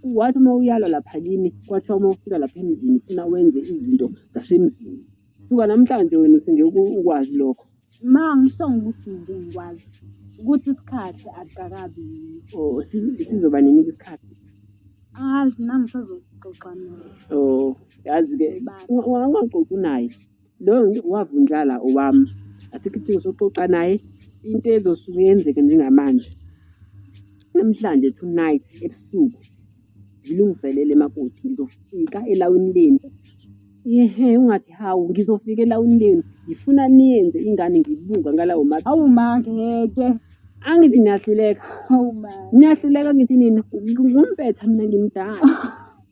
Wathi uma uyalwa lapha kini kwathiwa uma ufika lapha emzini ufuna wenze izinto zasemzini. Suka namhlanje wena usenge ukwazi lokho. Ma ngisonga ukuthi nje ngikwazi ukuthi isikhathi akakabi. Sizoba ninika isikhathi. Azi nami ngisazoxoxa naye. Yazi-ke ungaxoxa naye lo wavundlala owami asikhithi soxoxa naye into ezosuke yenzeke njengamanje namhlanje tonight ebusuku ngilungiselele makoti ngizofika elawini lenu. Ungathi hawu ngizofika elawini lenu ngifuna niyenze ingane ngiyibuka ngalawo mali. Hawu ma ngeke angithi niyahluleka. Hawu ma niyahluleka ngithi nina ngumpetha mina ngimdala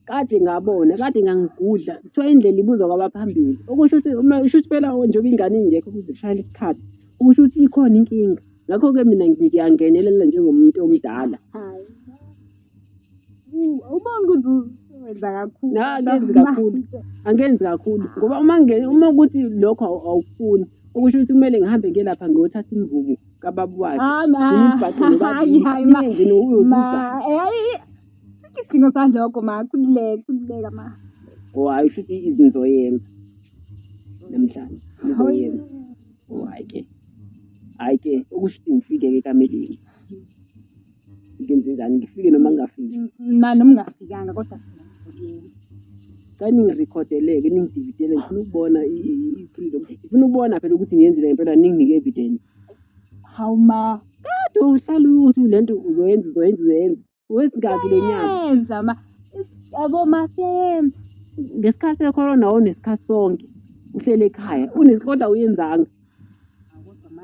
kade ngabona kade ngangigudla kuthiwa indlela ibuzwa kwabaphambili okusho ukuthi uma usho ukuthi phela njengoba ingane ingekho kuze kushayele isikhathi ukusho ukuthi ikhona inkinga. Ngakho-ke mina ngiyangenelela njengomuntu omdala. Awuboni ukuthi usebenza kakhulu. Angenzi kakhulu. Angenzi kakhulu. Ngoba uma ukuthi lokho awufuni, okusho ukuthi kumele ngihambe ngelapha ngiyothatha imvubu kababa wakhe. Isidingo salokho khululeka ma. Oh, hayi futhi izinto yenza. Namhlanje sizoyenza. Oh, hayi ke okusho ngifike ke kamelini. Ngenze njani ngifike noma ngingafiki. Noma ungafikanga kodwa thina sizoyenza. Kani ngirikhodeleke ningidividele ngifuna ukubona i-freedom. Ngifuna ukubona phela ukuthi ngiyenzile ngempela ninginike evidence. Hawu ma. Kade uhlala ukuthi lento uzoyenza. Wesingaki lo nyaka? Yenza ma. Yabo ma siyenza. Ngesikhathi secorona onesikhathi sonke. Uhlele ekhaya. Unesikhoda uyenzanga.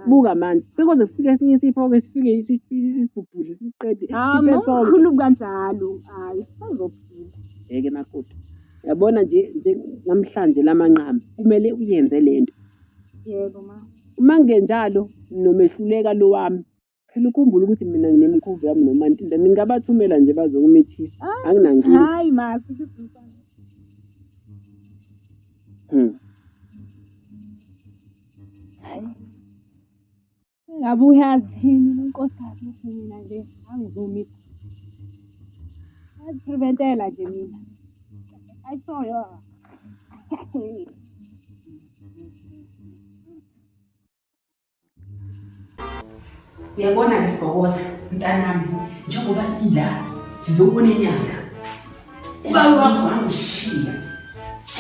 Buka manje. Sekoze kufika esinye isipho sifike isibhubhudle siqede. Mkhulu kanjalo. Hayi sizophila. Yeke makoti. Yabona nje namhlanje lamanqama kumele uyenze lento. Yebo ma. Uma ngenjalo nomehluleka lo wami. Phela ukhumbula ukuthi mina nginemkhuvu yami noMantinda ningabathumela nje bazokumithisa. Anginankinga. Hayi ma sikuzisa. Hayi. Ngabe uyazi yini unkosikazi ukuthi mina nje angizomitha. Azipreventela nje mina. Ayithoyo. Uyabona lesibhokoza mntanami njengoba sila sizobona inyanga. Ubaba wakho angishiya.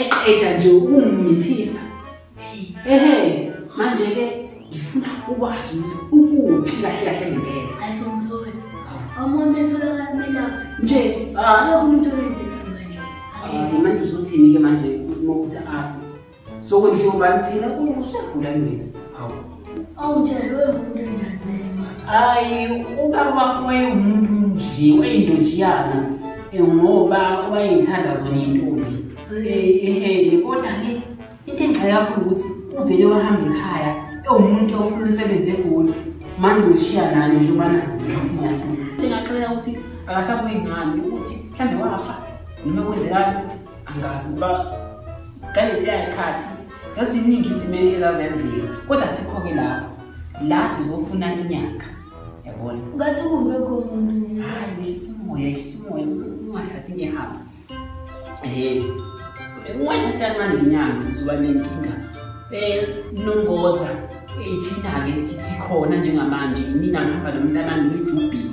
Eqeda nje ukungimithisa. Manje ke ngifuna ukwazi ukuthi ukuphi kahle ngempela. Ayisomtholi. Awumuntu etholakala minafi. Nje umuntu oyedwa manje. Manje uzothini ke manje uma uthi afu. Sokwenziwa banthina usegula mina. Awunjalo umuntu njani? Hayi ubaba wakho wayemuntu nje wayindojiyana ngoba wayethanda zona intombi. Kodwa ke into engxa yakho ukuthi uvele wahamba ekhaya umuntu ofuna usebenze egoli manje ushiya nani njengoba nazi ukuthi ngiyahlula. Ngingaxela ukuthi akasabuyi ngani ukuthi mhlambe wafa noma kwenzekani angazi ngoba kale ziyayikhathi zathi iningi isimene ezazenzeka kodwa sikhoke lapho la sizofuna inyanga. Yabona ngathi ungekho umuntu. Hayi ngisho umoya ungahlathi ngihamba. Ungathatha kancane inyanga uzoba nenkinga. Nongoza thina-ke sikhona njengamanje mina ngihamba nomntanami noJubhili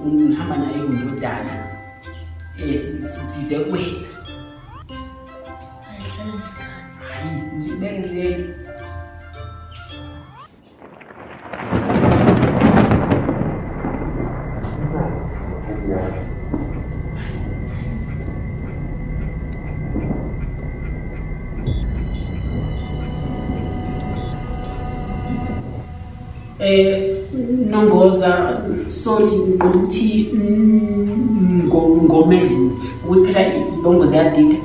ngihamba naye kundodana size kuwena. Ayihlala ngesikhathi. Hayi ngibekezele. Nongoza sorry ukuthi ngomezulu ukuthi phela ibongo ziyadida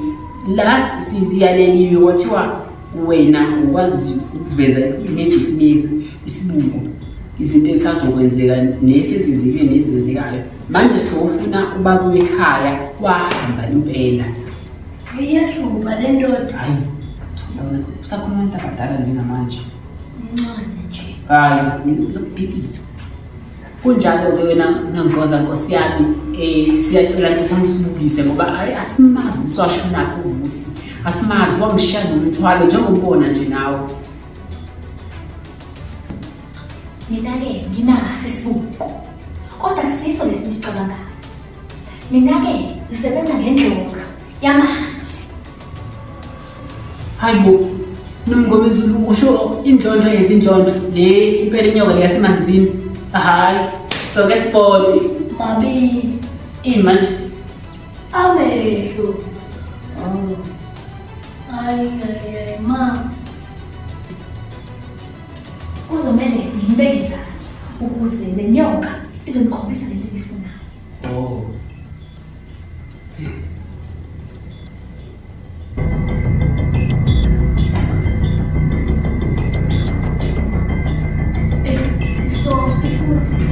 la siziyaleliwe kwathiwa wena ukwazi ukuveza i-magic mirror isibungu izinto esazokwenzeka nesezenzekile nezenzekayo manje sofuna ubaba wekhaya wahamba impela. Iyahlupa le ndoda. Hayi thula usakhuluma abantu abadala njengamanje. Mncane nje. Hayi ngizokubhibhisa kunjalo ke wena Nongoza Nkosi yami siyacela ukuthi angisibukise ngoba hayi asimazi ukuthi washona naphi uVusi asimazi wangishiya nomthwalo njengobona nje nawe. Mina-ke nginasi isibuko kodwa kusiso lesisicabangayo. Mina-ke ngisebenza ngendloka yamanzi. Hayibo nomngomezulu usho indlondlo yezindlondlo le impela inyoka leyasemanzini. Hayi so ke sibone Mabili imanje amehlo. Ay ma Kuzomele ngibeke izandla ukuze le nyoka izongikhombisa lento engiyifunayo. Soft futhi.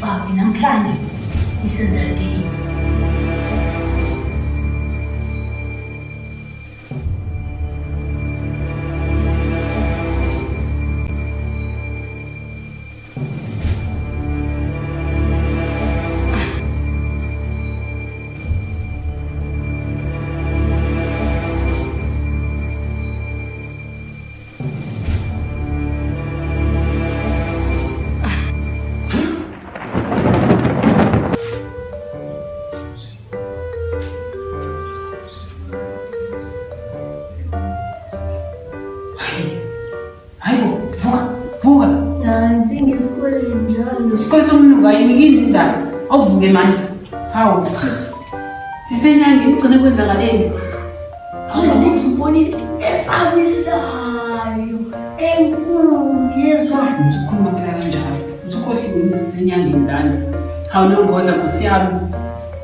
ufake namhlanje isezidalekile. Isikole somnuka yini indaba awuvuke manje hawu sisenyanga ngicine kwenza ngaleni ngibonile esabisayo enkulu yezwa ngikhuluma phela kanjalo uzukhohliwe sisenyanga ngilanda hawu nongoza kusiyami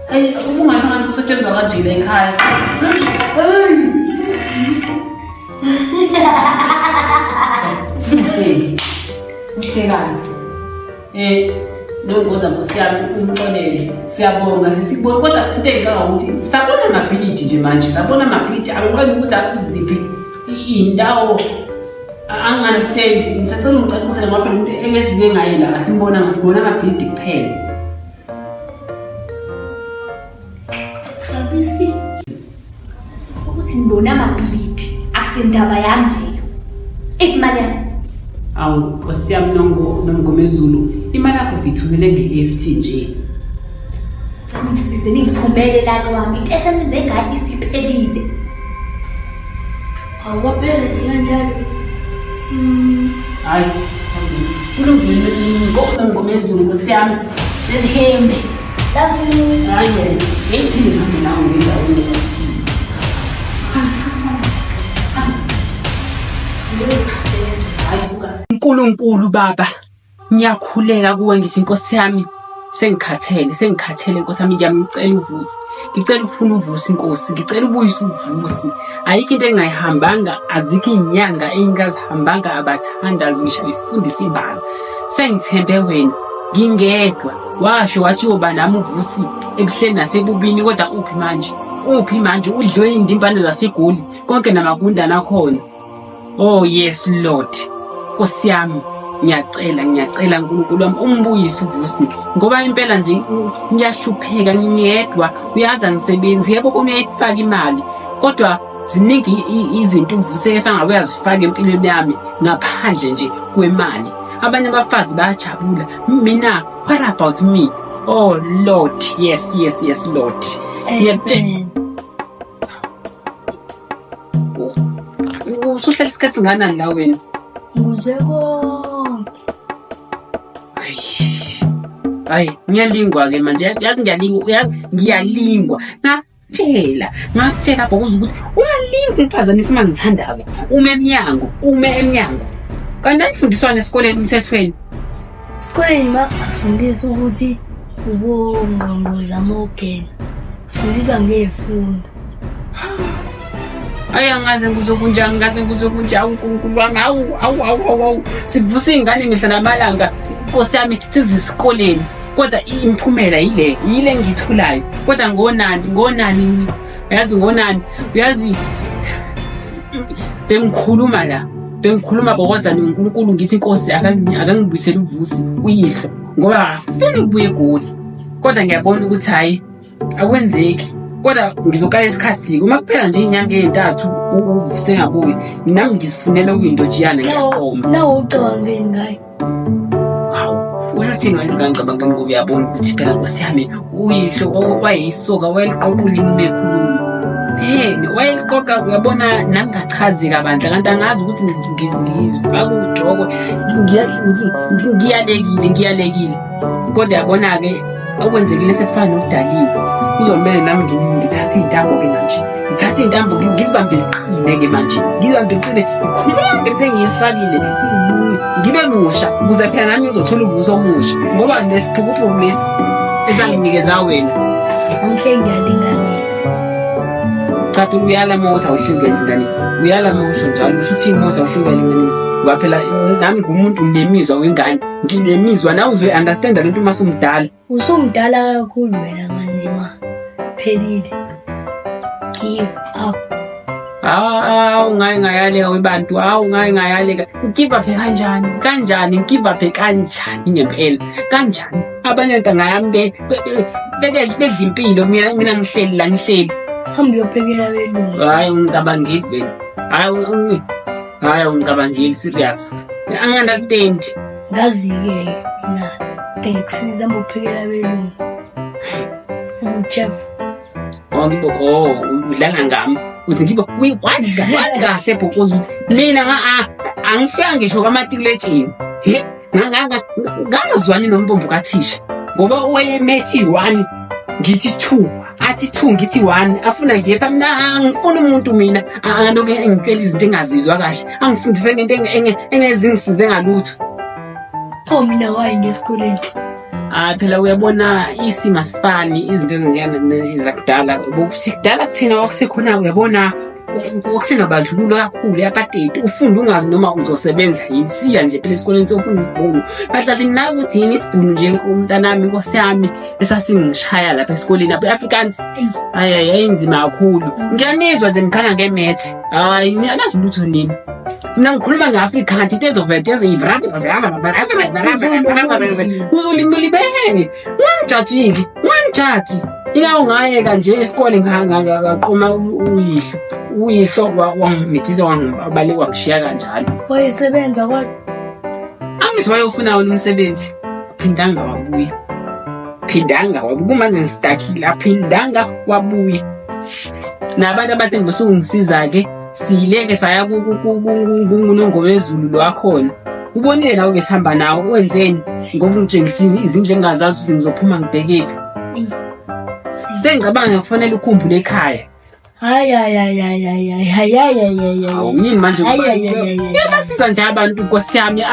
hey ungasho ngathi kusetshenzwa kanje la ekhaya uhlekani nongoza kusiyami umxolele siyabonga sisibona kodwa into engicabanga ukuthi sabona amabhilidi nje manje sabona amabhilidi angiboni ukuthi akuziphi indawo angi-understand ngisacela ungicacisele ngoba phela into engesize ngayo la asimbona amabhilidi kuphela sabisi ukuthi ngibona amabhilidi akusindaba yami leyo imali yami awu nkosiyami nomgomezulu imali yakho siyithumele nge-EFT nje angisize ningiphumele la kwami into esemenze ngayo isiphelile awukaphela nje kanjalo hayi kulungile nomgomezulu nkosiyami sezihembe hayi eyiphinde ngihambe nawe ngendaweni yokuthi uNkulunkulu baba ngiyakhuleka kuwe ngithi inkosi yami sengikhathele inkosi yami ngiyamcela uvusi ngicela ufuna uvusi inkosi ngicela ubuyise uvusi ayikho into engayihambanga azikho inyanga engazihambanga abathandazi ngisho ifundisa ibala sengithembe wena ngingedwa washo wathi uyoba nami uvusi ebuhleni nasebubini kodwa uphi manje udliwe indimbane zaseGoli konke namagundana akhona oh yes Lord Nkosi yami ngiyacela uNkulunkulu wami umbuyise uvusi ngoba impela nje ngiyahlupheka ngingedwa uyazi angisebenzi yebo uyayifaka imali kodwa ziningi izinto uvusi efanga ngabe uyazifaka empilweni yami ngaphandle nje kwemali abanye abafazi bayajabula mina what about me oh Lord yes Lord ngiyacela usuhlala isikhathi singana la wena nguze konke hayi ngiyalingwa ke manje yazi ngiyalingwa ngakutshela bokuza ukuthi uyalingwa uphazamisa uma ngithandaza ume emnyango kanti andifundiswana esikoleni umthethweni esikoleni afundisa ukuthi ubongqongqoza amogeni sifundisa ngezifundo angaze nguzokunjani uNkulunkulu wami awu sivusa ingane mihla namalanga Nkosi yami sizisikoleni kodwa imphumela yile ngithulayo kodwa ngonani uyazi bengikhuluma bokwazana uNkulunkulu ngithi inkosi akangibuyisele uvusi uyihlo ngoba afuna ukubuya eGoli kodwa ngiyabona ukuthi hayi akwenzeki kodwa ngizokala isikhathi uma kuphela nje inyanga ezintathu uvuse ngabuyi nami ngizifunela ukuyindojiyana ngiyaqoma nawo ucabangeni ngayo usho uthi ngicabanga ngoba uyabona ukuthi phela Nkosi yami uyihlo wayeyisoka wayeliqoqa ulimi lekhuluma wayeliqoqa uyabona nangachazi kabandla kanti angazi ukuthi ngizifaka ujoko ngiyalekile kodwa yabona ke okwenzekile sekufana nokudaliwe kuzomele nami ngithathe izintambo ke manje ngithathe izintambo ngizibambe iqine ke manje ngizibambe iqine ngikhuluma ngento engiyifakile ngibe musha ukuze phela nami ngizothola uvuso omusha ngoba nesiphukuphuku lesi esanginikeza wena angihle ngiyalinganisa Cha phela uyala mawuthi awuhlunge indinganisi. Uyala mawusho njalo usho uthini mawuthi awuhlunge indinganisi. Ngoba phela nami ngumuntu nginemizwa wengane. Nginemizwa nawe uzoyi understand lento uma usumdala. Usumdala kakhulu wena manje ma. Phelile. Give up. Ungayaleka webantu, ungayaleka. Give up kanjani? Give up kanjani ngempela? Kanjani? Abanye ntanga yami bedla impilo mina ngihleli la ngihleli. Hambe uyophekela belungu. Hayi ungicabangile wena. Hayi ungicabangile serious. Angi-understand. Ngazi-ke mina ngikusiza hambe uyophekela belungu. Chef. Udlala ngami. Uthi ngibo wazi kahle bhokoza ukuthi mina angifika ngisho kwamatiletshini. Ngangazwani nombombo kathisha ngoba wayemethi 1 ngithi 2 athi 2 ngithi 1 afuna ngiyepha mina angifuni umuntu mina aloke engicela izinto engazizwa kahle angifundise ngento engezingisize ngalutho. Mina wayi ngesikoleni. Phela uyabona isimo asifani izinto ezingena zakudala bokusikudala kuthina wakusekhona uyabona okusingabandlululo kakhulu yabateti ufunda ungazi noma uzosebenza yini siya nje phela esikoleni sofunda isibhunu kahle nginayo ukuthi yini isibhunu nje umntanami inkosi yami esasingishaya lapha esikoleni apha eAfrikaans ayinzima kakhulu ngiyanizwa nje ngikhala ngemethe ngiyanazi lutho nini mina ngikhuluma ngeAfrikaans into ezovethe ivraba uzolimuli bene wangijaji ingawo ngayeka nje esikole ngaqoma uyihlo wangimithisa wangibale wangishiya kanjalo. Wayesebenza kwathi angithi wayofuna wona umsebenzi phindanga wabuya kumanje ngistakile aphindanga wabuya nabantu abathi ngizosungisiza ke sileke saya kungunongoma ezulu lo akhona ubonile nawe besihamba nawo wenzeni ngoba unjengisini izinto engazazi ukuthi ngizophuma ngibhekephi sengicabanga ukufanele ukhumbule ekhaya. Hayi. Awuyini manje uyabasiza nje abantu Nkosi yami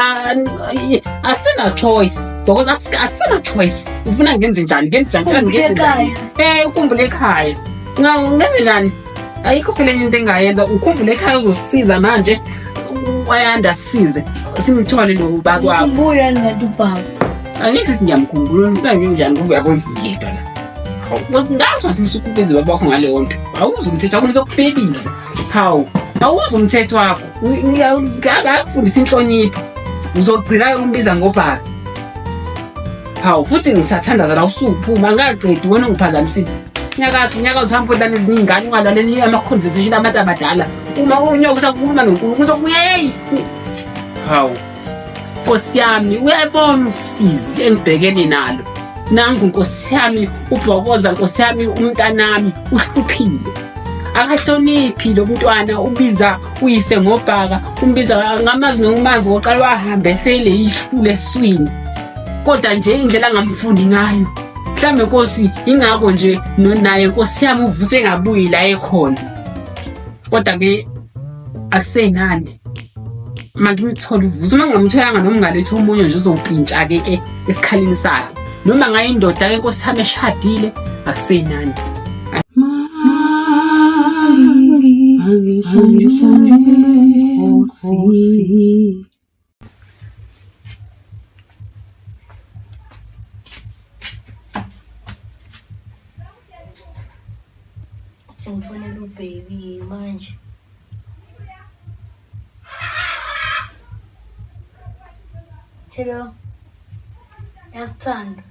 asina choice because asina choice ufuna ngenze njani ukhumbule ekhaya ngenzelani ayikho phela into engayenza ukhumbule ekhaya uzosiza manje wayanda size simthole lo baba kwakho ukhumbula ngathi ubaba angisho ukuthi ngiyamkhumbula ngifuna njani ngoba uyabona ngidwa la ngazo umsukubezi babakho ngale onto awuzi umthetho wakho uzokubhekile awuzi umthetho wakho ngiyafundisa inhlonipho uzogcina umbiza ngobhaka futhi ngisathandaza la usuphuma ngaqedi wena ungiphazamisile nyakazi uhamba udlala izingane ungalaleli ama-conversation abantu abadala uma unyoka usakhuluma noNkulunkulu uzokuyeyi Nkosi yami uyabona usizi engibhekene nalo nangu Nkosi yami ubhokoza Nkosi yami umntanami uhluphile akahloniphi lo mntwana ubiza uyise ngobhaka umbiza ngamazi nokumazi oqala wahambe sele ihlule eswini kodwa nje indlela angamfundi ngayo mhlambe Nkosi ingako nje naye Nkosi yami uvuse ngabuyi la ekhona kodwa ke akusenani mangimthola uvuza uma ngamtholanga noma ungaletha umunye nje uzopintsha ke esikhaleni sakhe noma ngayindoda ke Nkosi yami eshadile akusenani. Ngifonela ubaby manje. Hello. Yasithanda.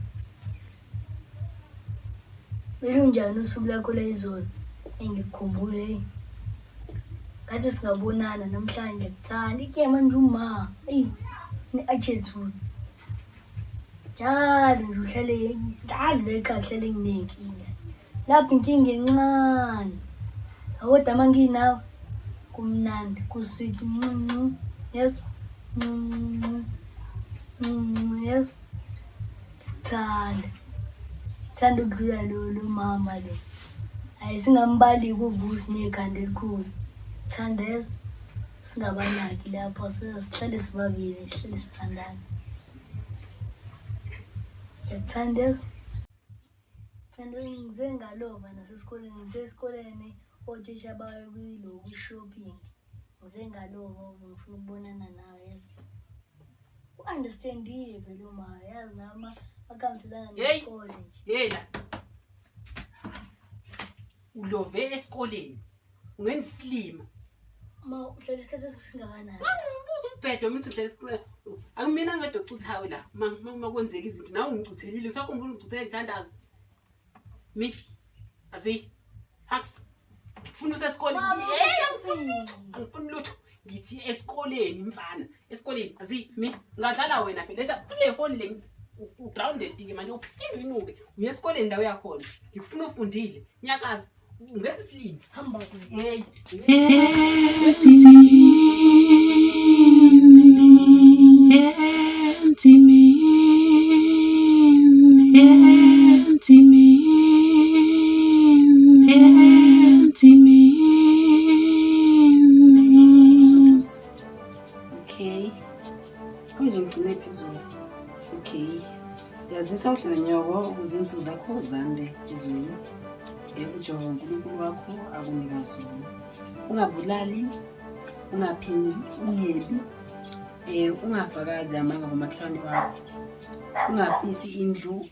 Belunjani usuku lakho la izolo? Engikukhumbule. Ngathi singabonana namhlanje ngikuthanda. Ike manje uma. Ni-attitude. Njalo nje uhlale njalo lekhaya uhlale nginenkinga. Lapha inkinga encane. Awuda manginawo kumnandi kusweet yes. Yes. Thanda ukudlula lo mama le. Ayisingambali kuvusi nekhanda elikhulu. Thanda yezo singabanaki lapho sihlale sibabili sihlale sithandana. Yakuthanda yezo. Thanda ngizengalova nasesikoleni ngisesikoleni othisha bayo kuyiloku shopping. Ngizengalobo ngifuna ukubonana nawe yazi. U-understandile phela uma yazi nama akamselana nesikole nje. Hey la. Ulove esikoleni. Ungenisilima. Ma uhlala isikhathi esingakanani? Ubuza umbhedo umuntu uhlala isikhathi. Akumina ngade ucuthayo la. Makwenzeka izinto nawe ungicuthelile. Usakhumbula ungicuthelele ithandaza. Mi. Azi. Hacks. Ufuna usesikoleni. Angifuni lutho. Ngithi esikoleni mfana. Esikoleni. Azi mi ngadlala wena phela. Letha kule phone le grounded ke manje uphinde inuke. Uye esikoleni ndawo yakhona. Ngifuna ufundile. Nyakazi. Ungenza isilimi. Hamba ke. Hey. Okay. Konje ngicine phezulu. Okay. Yazisa uhlala nyoko ukuze insuku zakho zande izweni. Ujoba uNkulunkulu wakho akunika zona. Ungabulali, ungaphindi, ungebi. Ungafakazi amanga ngomakhelwane wakho. Ungafisi indlu.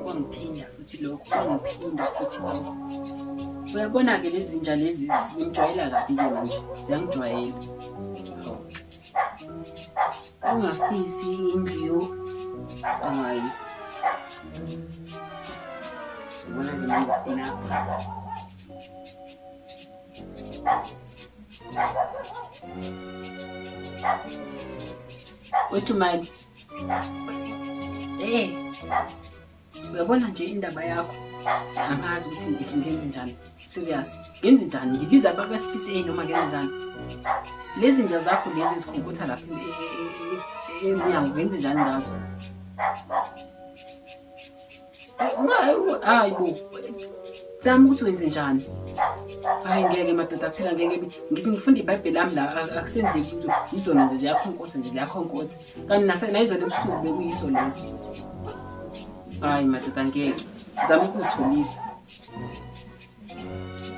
Wangiphinda futhi lokho, wangiphinda futhi lokho. Uyabona ke lezi zinja lezi zimjwayela kabi ke manje. Ziyangijwayela. Ungafisi indlu. Hayi. Ubona ke manje sina. Wethu mali. Uyabona nje indaba yakho. Angazi ukuthi ngithi ngenze njani. Serious. Ngenze njani? Ngibiza abaka SPCA noma ngenze njani? Lezi nja zakho lezi ezikhonkotha lapha eminyango ngenze njani ngazo? Hayi bo. Zama ukuthi wenze njani? Hayi ngeke madoda phela ngeke ngithi ngifunda iBhayibheli lami la akusenzeki ukuthi izona nje ziyakhonkotha nje ziyakhonkotha. Kanti nayizona ebusuku bekuyiso leso. Hayi madoda ngeke. Zama ukutholisa.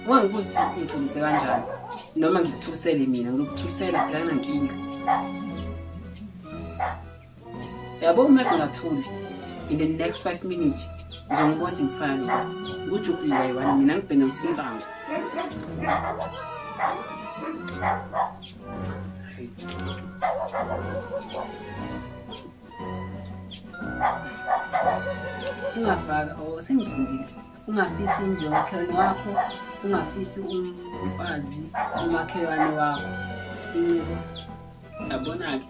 Wangibuza ngitholise kanjani? Noma ngikuthulisele mina ngikuthulisela phela nankinga. Yabo uma singathuli in the next 5 minutes ngizongibona ngifana. Ngujubhile kayiwani mina ngibhena ngisintsanga. Ungafaka sengifundile. Ungafisi indlu yomakhelwane wakho, ungafisi umfazi umakhelwane wakho. Incebo. Yabona ke.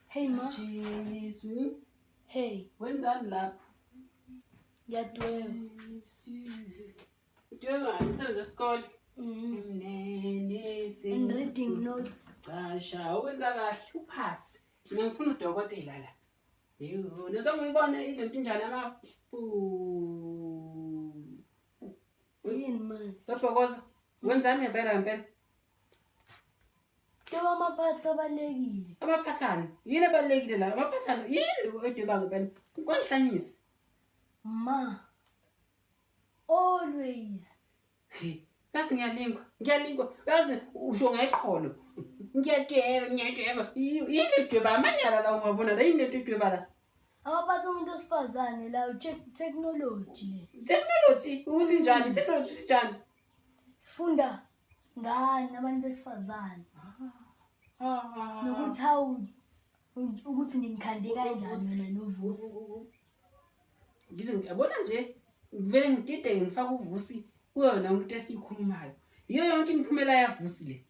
Hey ma. Hey. Wenzani lapha? Ngiyadweba. Udweba umsebenzi wesikole. And reading notes. Casha, wenza kahle uphasi. Mina ngifuna udokotela la. Yho, nazongibona izinto njani amafu. Yini man? Dobhokoza. Wenzani ngempela? Deba amaphathi abalekile. Abaphathani? Yini abalekile la? Abaphathani yini edeba ngempela? Kwanhlanyisa. Ma. Always. Yazi ngiyalingwa. Yazi usho ngayiqholo. Ngiyadweba. Yini edweba amanyala la ungabona la yini edweba la? Abaphathi umuntu osifazane la technology le. Technology ukuthi njani? Technology sinjani? Sifunda ngani abantu besifazane. Nokuthi how ukuthi ningikhande kanjani mina novusi. Ngize ngiyabona nje ngivele ngidide ngifaka uvusi Uyona umuntu esiyikhulumayo. Iyo yonke imiphumela yavusi le.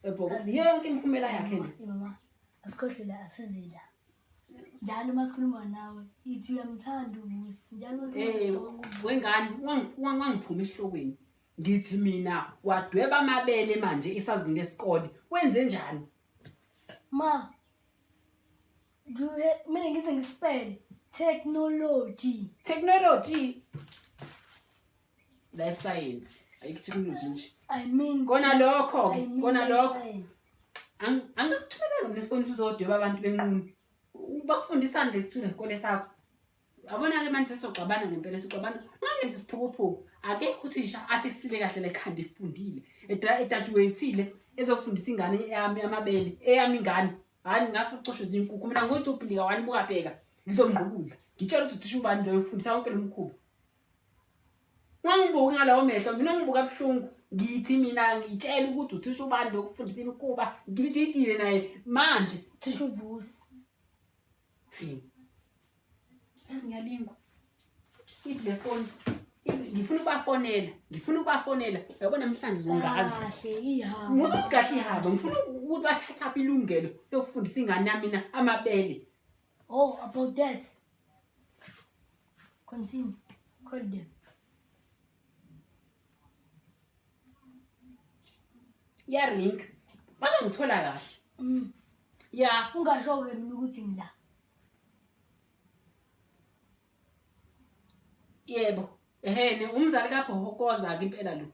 Ebhokozi iyo yonke imiphumela yakhe le. Mama, asikhohlele asizila. Njalo masikhuluma nawe, ithi uyamthanda uvusi. Njalo wengane wangiphuma esihlokweni. Ngithi mina wadweba amabele manje isazini lesikole. Wenze njani? Ma, mina ngize ngispele technology. Technology. Life science. Ayikho technology nje. I mean kona lokho. Angikuthumela nesikonto uzodweba abantu benqunu. Bakufundisa nje kuthule isikole sakho. Abona ke manje sesogcabana ngempela sicabana. Ungenza isiphukuphuku. Akekho uthisha athi sisile kahle lekhanda ifundile. Edajuwethile ezofundisa ingane yami amabele. Eyami ingane. Hayi ngafa ucosho zinkukhu. Mina ngoJubhilika wani buka bheka. Ngizomgqubuza. Ngitshela ukuthi uthisha ubani lo ufundisa wonke lomkhuba. Wangibuka ngalawo mehlo mina ngibuka buhlungu. Ngithi mina ngitshela ukuthi uthisha ubani lo ufundisa imikhuba. Ngibididile naye manje uthisha uvusi. Yazi ngiyalingwa. Idle phone. Ngifuna ukubafonela. Uyabona namhlanje uzongazi. Kahle ihaba. Musuthi kahle ihaba. Ngifuna ukuthi bathatha ilungelo lokufundisa ingane yami mina amabele. Oh, about that. Continue. Call them. Ring. Bangangithola kahle. Ya, ungasho ke mina ukuthi ngila. Yebo. Umzali kaBhokoza ke impela lo.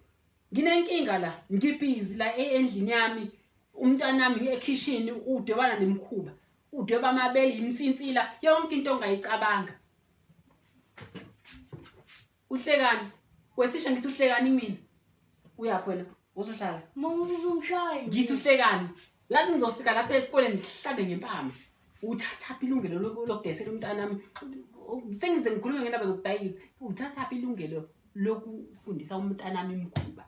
Nginenkinga la, ngibhizi la endlini yami. Umntwana nami ekitchen udwebana nemkhuba. Udweba amabele imtsintsila yonke into ongayicabanga. Uhlekani? Wethisha ngithi uhlekani mina. Uyaphela uzohlala. Mama uzongishaya. Ngithi uhlekani? Lathi ngizofika lapha esikoleni ngihlabe ngempama. Uthatha ilungelo lokudayisela umntwana nami. Sengize ngikhulume ngendaba zokudayisa. Uthatha ilungelo lokufundisa umntwana nami imkhuba.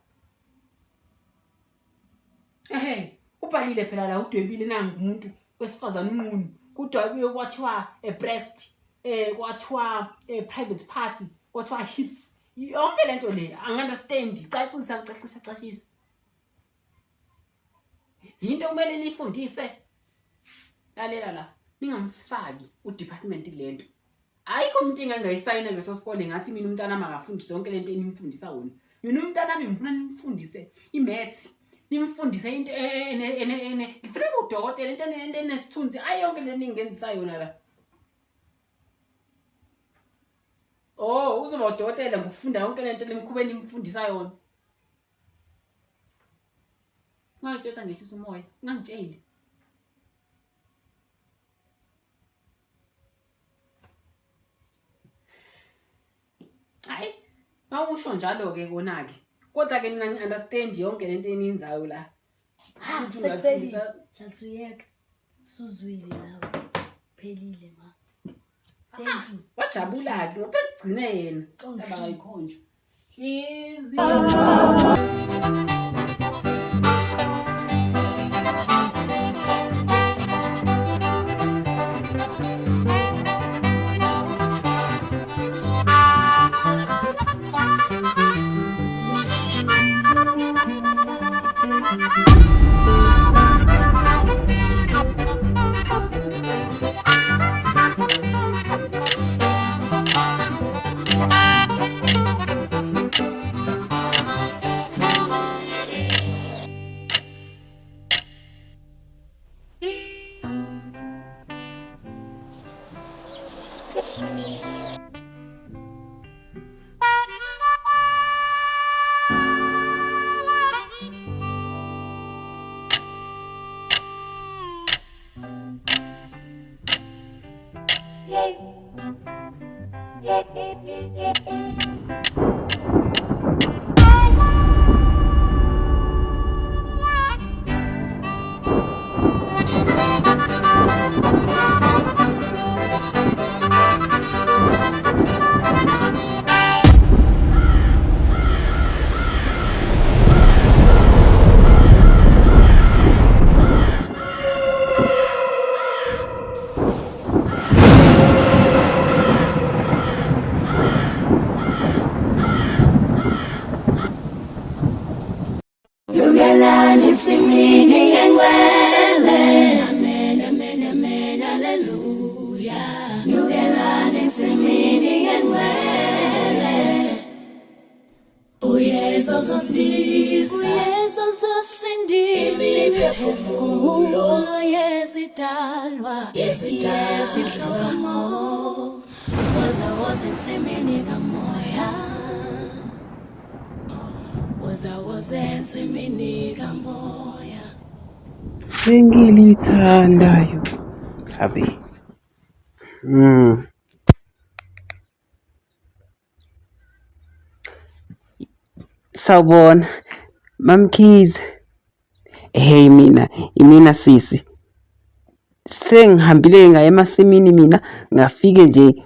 Ubhalile phela la udwebile nangu umuntu wesifazana unqunu. Kudwa kuye kwathiwa breast, kwathiwa private party, kwathiwa hips. Yonke lento le angiunderstand. Cacisa. Into kumele nifundise. Lalela la. Ningamfaki udepartment lento. Ayikho umuntu engangayisayina leso sikole ngathi mina umntana nami akafundise yonke lento enimfundisa wona. Mina umntana nami ngifuna nimfundise imaths. Nimfundise into ngifuna udokotela into enesithunzi ayonke le ningenzisa yona la. Oh, uzoba udokotela ngokufunda yonke lento lemkhubeni nimfundisa yona. Ngayitshela ngehlisa umoya, ngangitshela. Hayi, mawusho njalo ke kona ke. Kodwa ke mina ngiunderstand yonke lento eninzayo la. Sekuphelile. Sathuyeka. Suzwile nawe. Phelile ma. Thank you. Wajabula ke ngoba egcine yena. Laba ngayikhonjwa. Hlizi. uyezosindisa imiphefumulo yezidalwa woza ensimini kamoya woza ensimini kamoya Engilithandayo Abi Sawubona Mamkhize Hey imina sisi sengihambile ngaye emasimini mina ngafike nje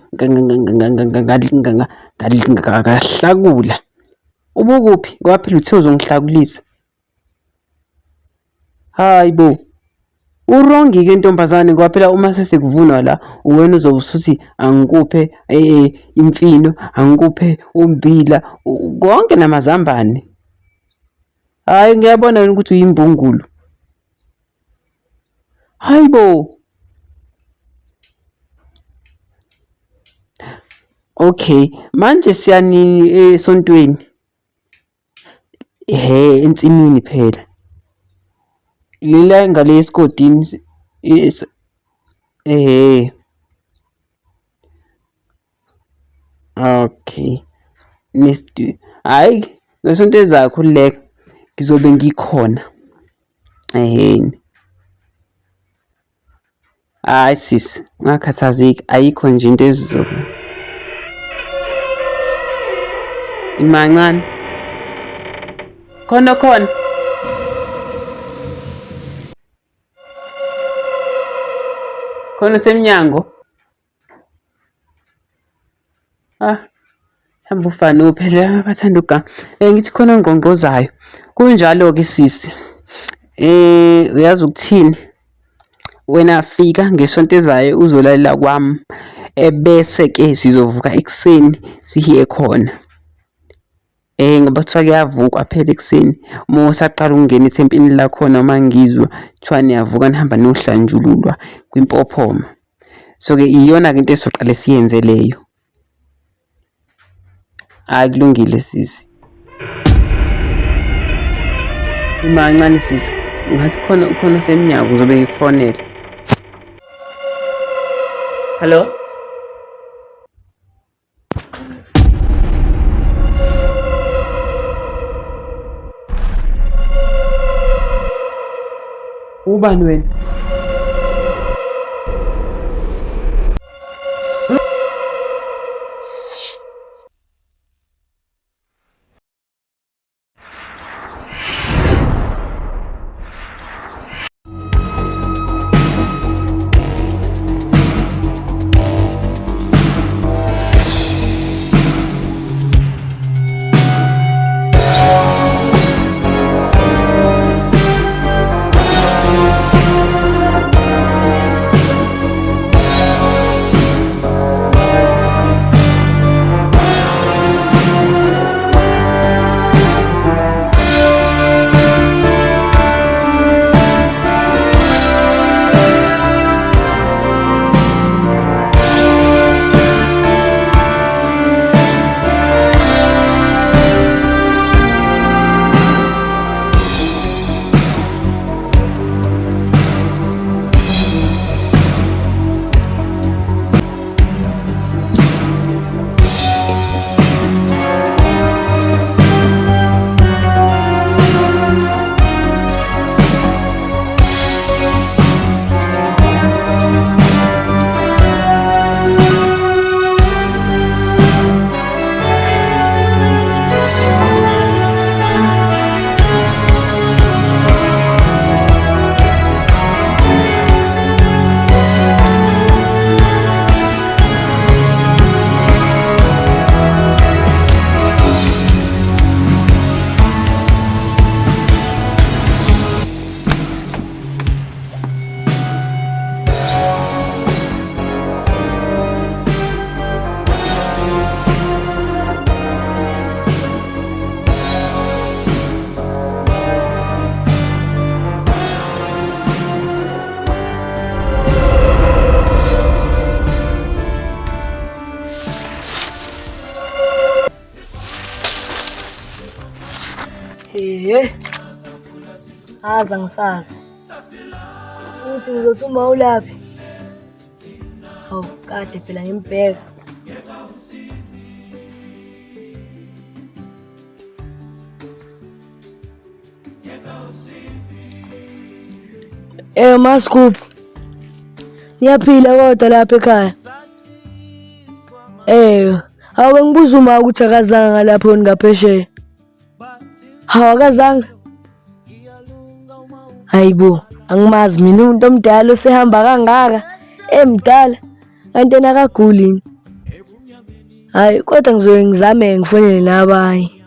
ngahlakula ubukuphi ngoba phela uthe uzongihlakulisa hayibo urongi ke ntombazane ngoba phela uma sesekuvunwa la uwena uzobe usuthi angikuphe imfino angikuphe umbila konke namazambane hayi ngiyabona ukuthi uyimbungulu hayibo okay manje siyanini esontweni ensimini phela lila ngale esigodini okay hayi ngesonto ezakho leka ngizobe ngikhona hayi sisi ungakhathazeki ayikho nje into ezizoba imancane khona semnyango hamba ufana phela bathanda uga ngithi khona ngqongqozayo kunjalo ke sisi uyazi ukuthini wena fika ngesonto ezayo uzolalela kwami ebese ke sizovuka ekseni sihiye khona ngoba kuthiwa kuyavukwa phela ekseni uma usaqala ukungena ethempini lakhona uma ngizwa kuthiwa niyavuka nihamba nohlanjululwa kwimpophoma so ke iyona ke into esoqale siyenze leyo akulungile sisi imancane sisi ngathi khona semnyango uzobe ngikufonela hello ubani wena Aza ngisazi uthi ngizothi uma ulaphi. Hawu kade phela ngimbheka. Mascoop. Niyaphila kodwa lapha ekhaya. Hawe ngibuza uma ukuthi akazanga lapho ngaphesheya. Hawa akazanga. Hayibo, angimazi mina umuntu omdala osehamba kangaka, emdala, kanti yena akaguli. Hayi kodwa ngizoke ngizame ngifonele nabanye.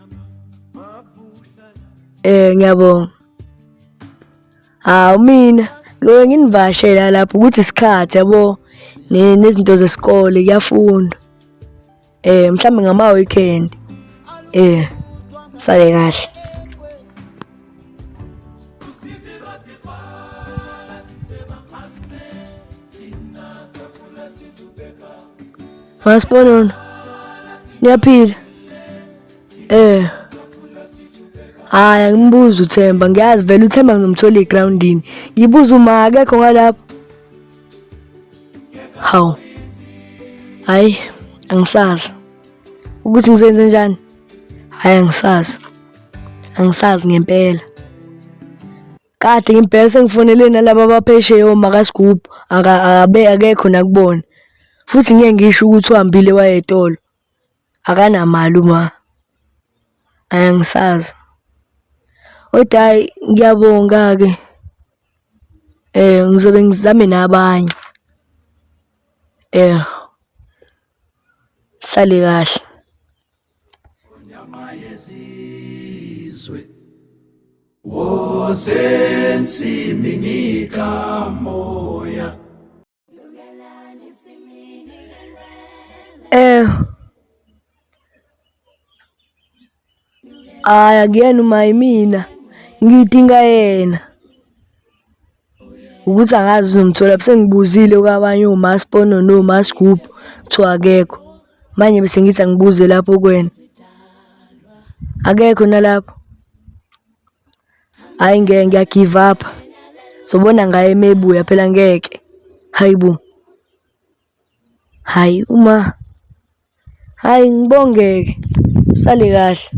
Ngiyabonga. Hawu mina ngoke nginivashela lapho ukuthi isikhathi yabo nezinto zesikole kuyafunda. Mhlambe ngama weekend. Sale kahle. Masibononi. Niyaphila? Hayi ngimbuza uThemba, ngiyazi vele uThemba ngizomthola egroundini. Ngibuza uma akekho ngalapho. Hawu. Hayi, angisazi. Ukuthi ngizenze njani? Hayi angisazi. Angisazi ngempela. Kade ngempela sengifonele nalabo abaphesheya oMakaScoop, akekho nakubona. Futhi ngeke ngisho ukuthi uhambile waye etolo. Akanamali uma. Angisazi. Odayi ngiyabonga ke. Ngizobe ngizame nabanye. Sale kahle. Nyama yezizwe wosensimini kamoya. Akuyena uma imina ngidinga yena. Ukuthi angazi uzomthola bese ngibuzile kwabanye oMaspono noMascoop kuthiwa akekho. Manje bese ngithi angibuze lapho kwena. Akekho nalapho. Hayi ngeke ngiya give up. Sobona ngaye emebuya phela ngeke. Hayibo. Hayi uma. Hayi ngibongeke. Sale kahle.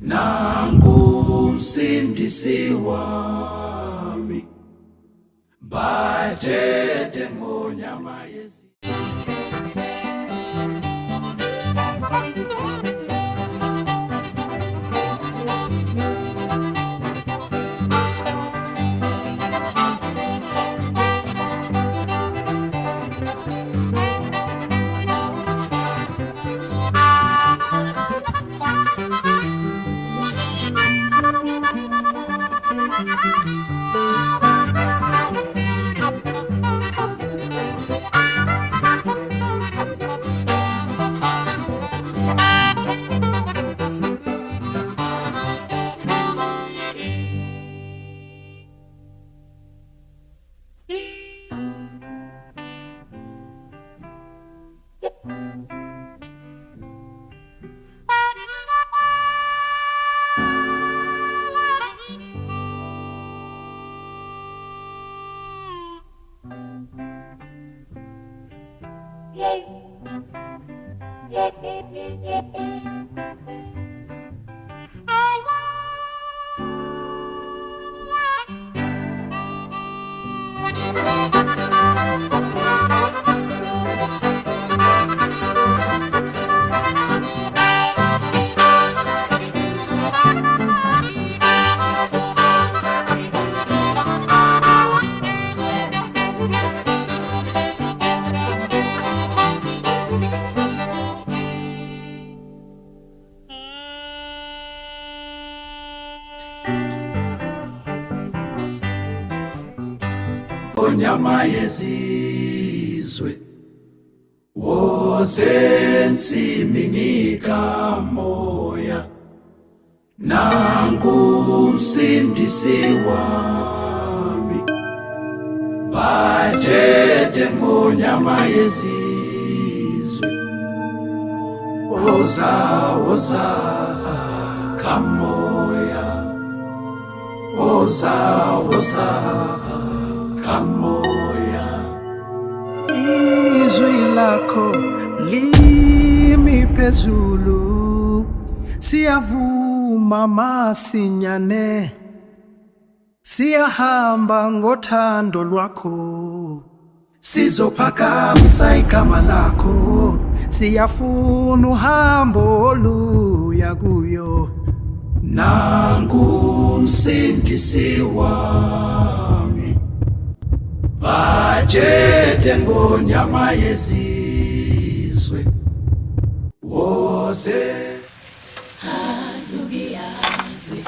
Nangu msindisi wami. Bajede ngonyama yezi. Nyama yezizwe wosensimini kamoya. Nangu msindisi wami. Bajede ngonyama yezizwe. Woza kamoya. woza woza kamoya izwi lakho limi phezulu siyavuma masinyane siyahamba ngothando lwakho sizophakamisa igama lakho siyafuna uhambo oluya kuyo nangu msindisi wami bajete ngonyama yezizwe woze azugiyazi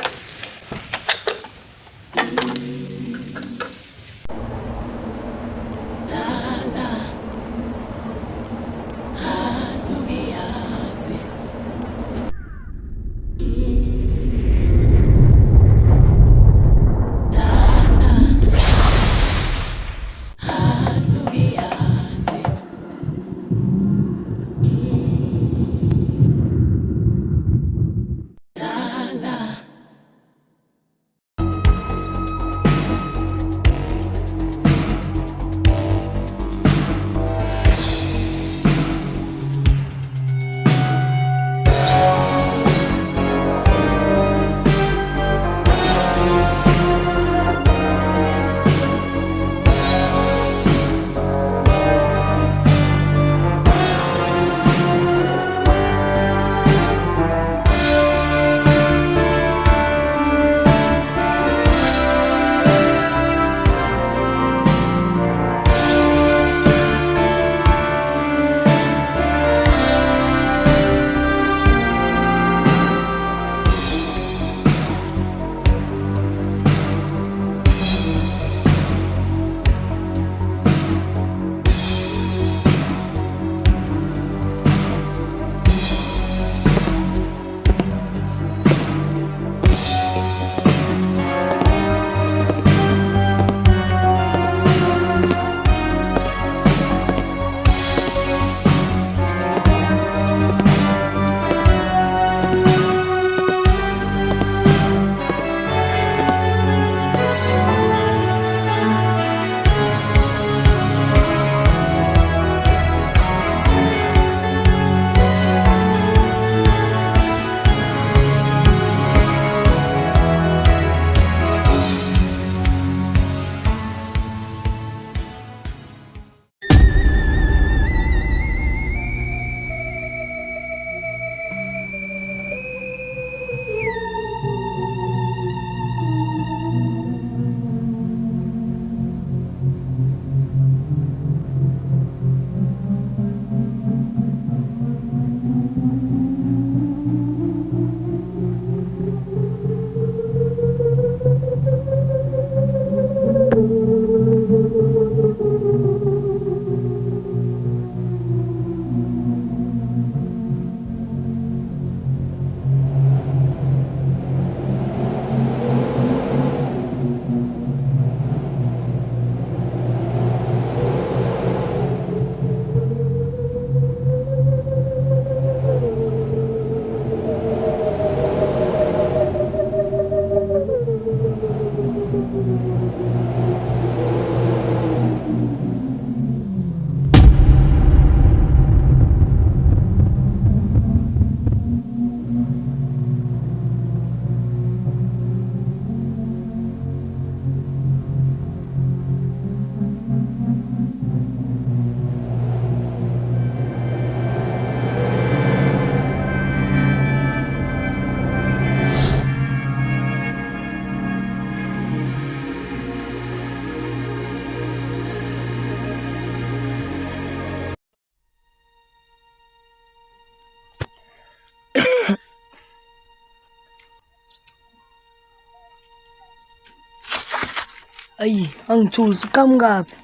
Ayi, angithusi kamkapi.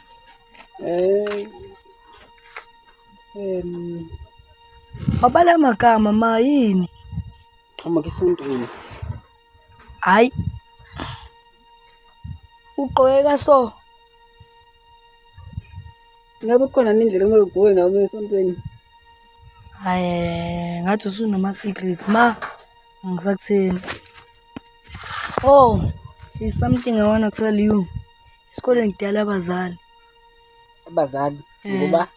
Abala magama ma yini? Qhamuka esontweni. Hayi. Uqoyeka so. Ngabe khona indlela okumele ugqoke ngayo esontweni? Hayi, ngathi usunama secrets ma. Ngisakutheni. Oh, There's something I want to tell you. Isikoleni ngidala abazali. Abazali ngoba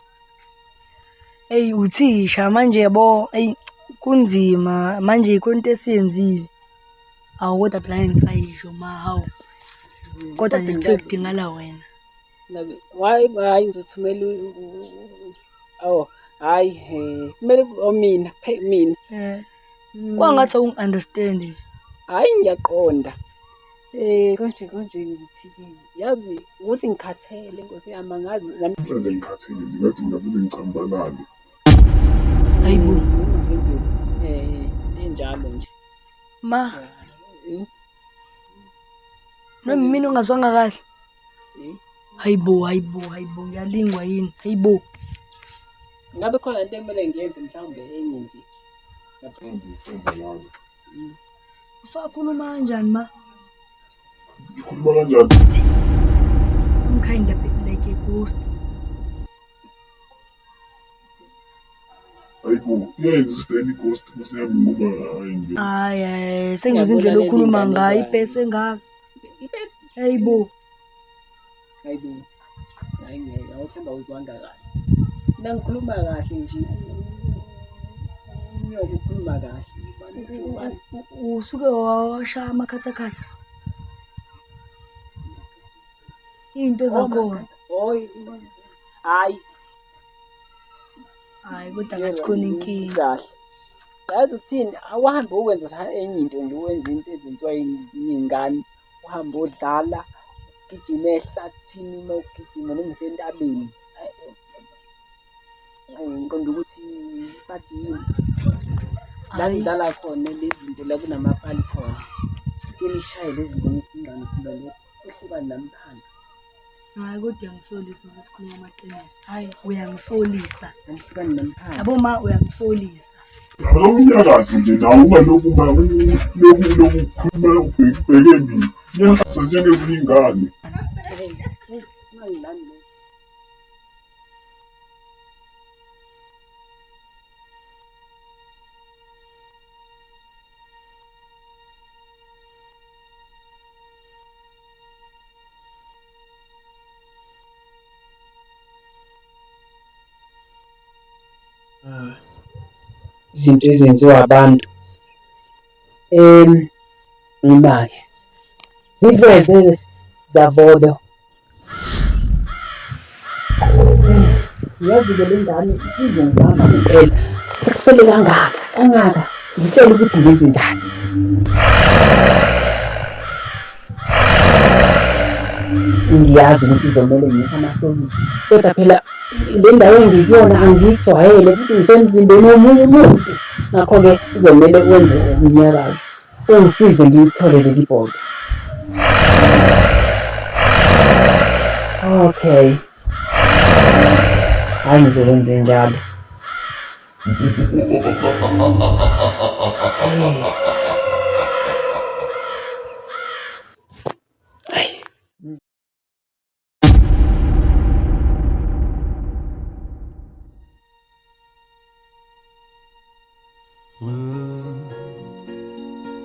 hey uthisha manje yabo hey kunzima manje ikonto esiyenzile. Awu kodwa phela ngisayisho ma hawu. Kodwa nje ngithe kudingala wena. Why ngizothumela hayi kumele mina Kwangathi ungiunderstand nje. Hayi ngiyaqonda. Konje ngithi yazi ukuthi ngikhathele Nkosi yami ngazi Manje ngikhathele ngathi ngabule ngicambalale. Hayibo. Enjalo nje. Ma. Nami mina ungazwanga kahle. Hayibo ngiyalingwa yini? Hayibo. Ngabe khona into ekumele ngiyenze mhlawumbe enye nje. Usakhuluma kanjani ma? Ukhuluma kanjani? Some kind of like a ghost. Hayibo, iyayexista any ghost Nkosi yami ngoba ayinge. Hayi sengizwe indlela okhuluma ngayo ibhese engaka. Ibhese? Hayibo. Hayi ngeke awuthemba uzwanga kahle. Mina ngikhuluma kahle nje. Uyobe ukhuluma kahle. Usuke washaya amakhathakhatha. Into zakhona. Hayi kodwa ngathi khona inkinga. Kahle. Yazi ukuthini awuhambe ukwenza enye into nje wenza into ezenziwa yingane. Uhambe odlala ugijima ehlathini nokugijima noma usentabeni. Ngiqonda ukuthi bathi yini la ngidlala khona lezi zinto la kunamapali khona. Ilishaye lezi zinto ingane khona ehlukana nami phansi. Hayi kodwa ngisolisa ngisikhuluma amaqiniso. Hayi uyangisolisa. Angihlukani nami phansi. Yabo ma uyangisolisa. Awunyakazi nje nawe ungalokhu ukhuluma ubheke mina. Nyakaza njengebulingane. Izinto ezenziwa abantu imali ziveze zabodo yazi le ngane izongihamba impela kufele kangaka ngitshela ukuthi ngenze njani ngiyazi ukuthi izomele ngipha amahloni kodwa phela le ndawo engiyona angiyijwayele futhi ngisemzimbeni womunye umuntu ngakho-ke izomele wenze umnyakazo ungisize ngiyithole leli bhodo. Okay, hayi ngizokwenza njalo.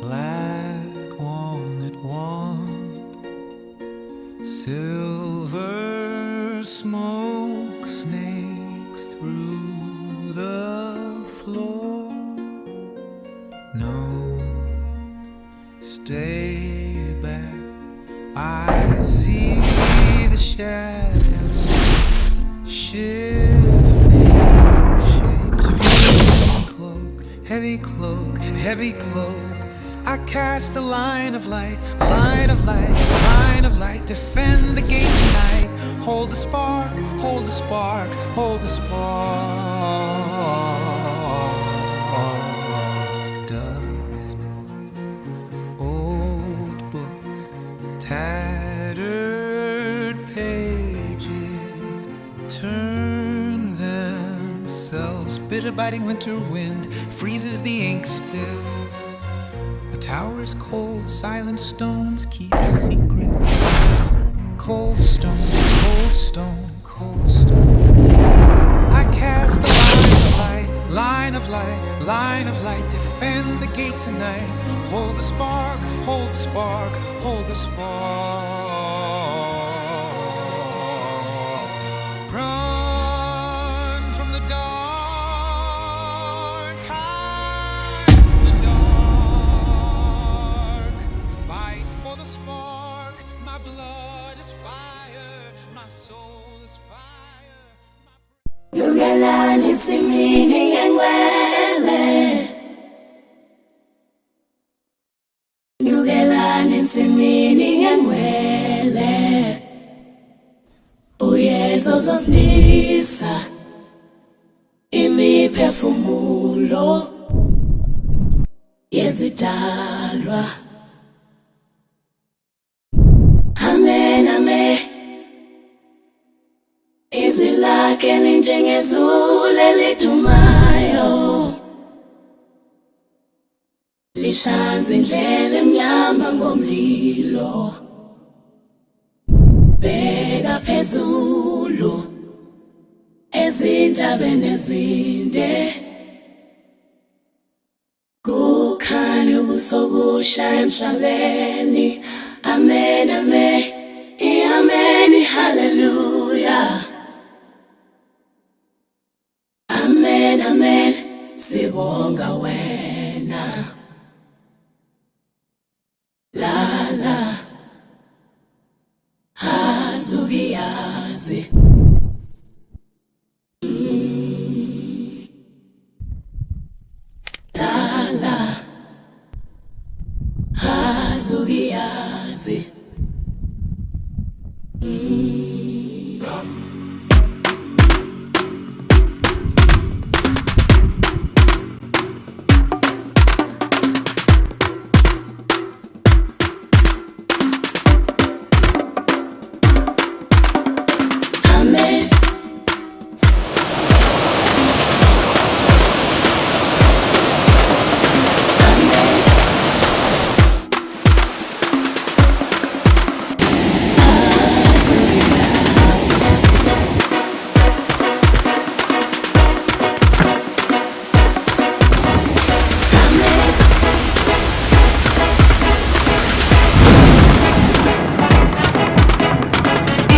Black walnut wand, silver smoke snakes through the floor. No, stay back. I see the shadows shifting shapes. Heavy cloak. I cast a line of light, line of light, line of light. Defend the gate tonight. Hold the spark, hold the spark, hold the spark. Dust, old books, tattered pages turn themselves. Bitter biting winter wind freezes the ink stiff. The tower's cold, silent stones keep secrets. Cold stone, cold stone, cold stone. I cast a line of light, line of light, defend the gate tonight. Hold the spark, hold the spark, hold the spark. Run from the dark, hide from the dark. Fight for the spark. My blood is fire, my soul is fire. Yugelani simini engwele. Yugelani simini engwele. Uyezo uzosindisa imiphefumulo yezidalwa. Amen, amen. Izwi lakhe linjengezulu elithumayo, lihlanza indlela emnyama ngomlilo. Bheka phezulu ezintabeni ezinde, kukhanya ubuso busha emhlabeni. Amen, amen, amen, hallelujah. Amen, amen, sibonga wena. La la, hazugiyazi. La la, hazugiyazi. Amen.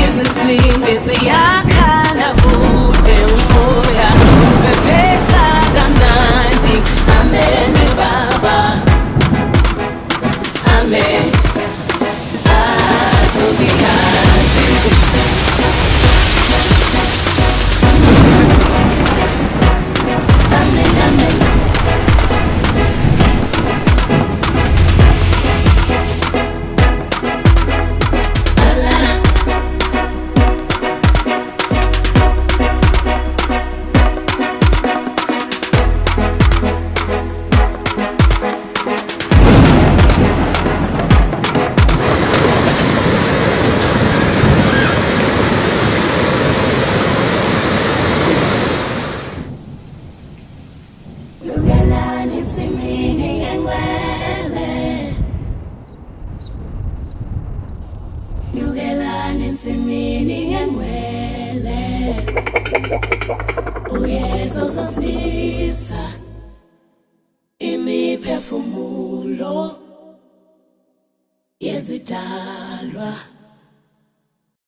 Izinsimbi ziyakhala kude umoya, uphephetha kamnandi. Amen, Baba. Amen. Azugiyazi. Amen, amen. Yugelani simini engwele. Yugelani simini engwele. Uyezo uzosindisa imiphefumulo yezidalwa.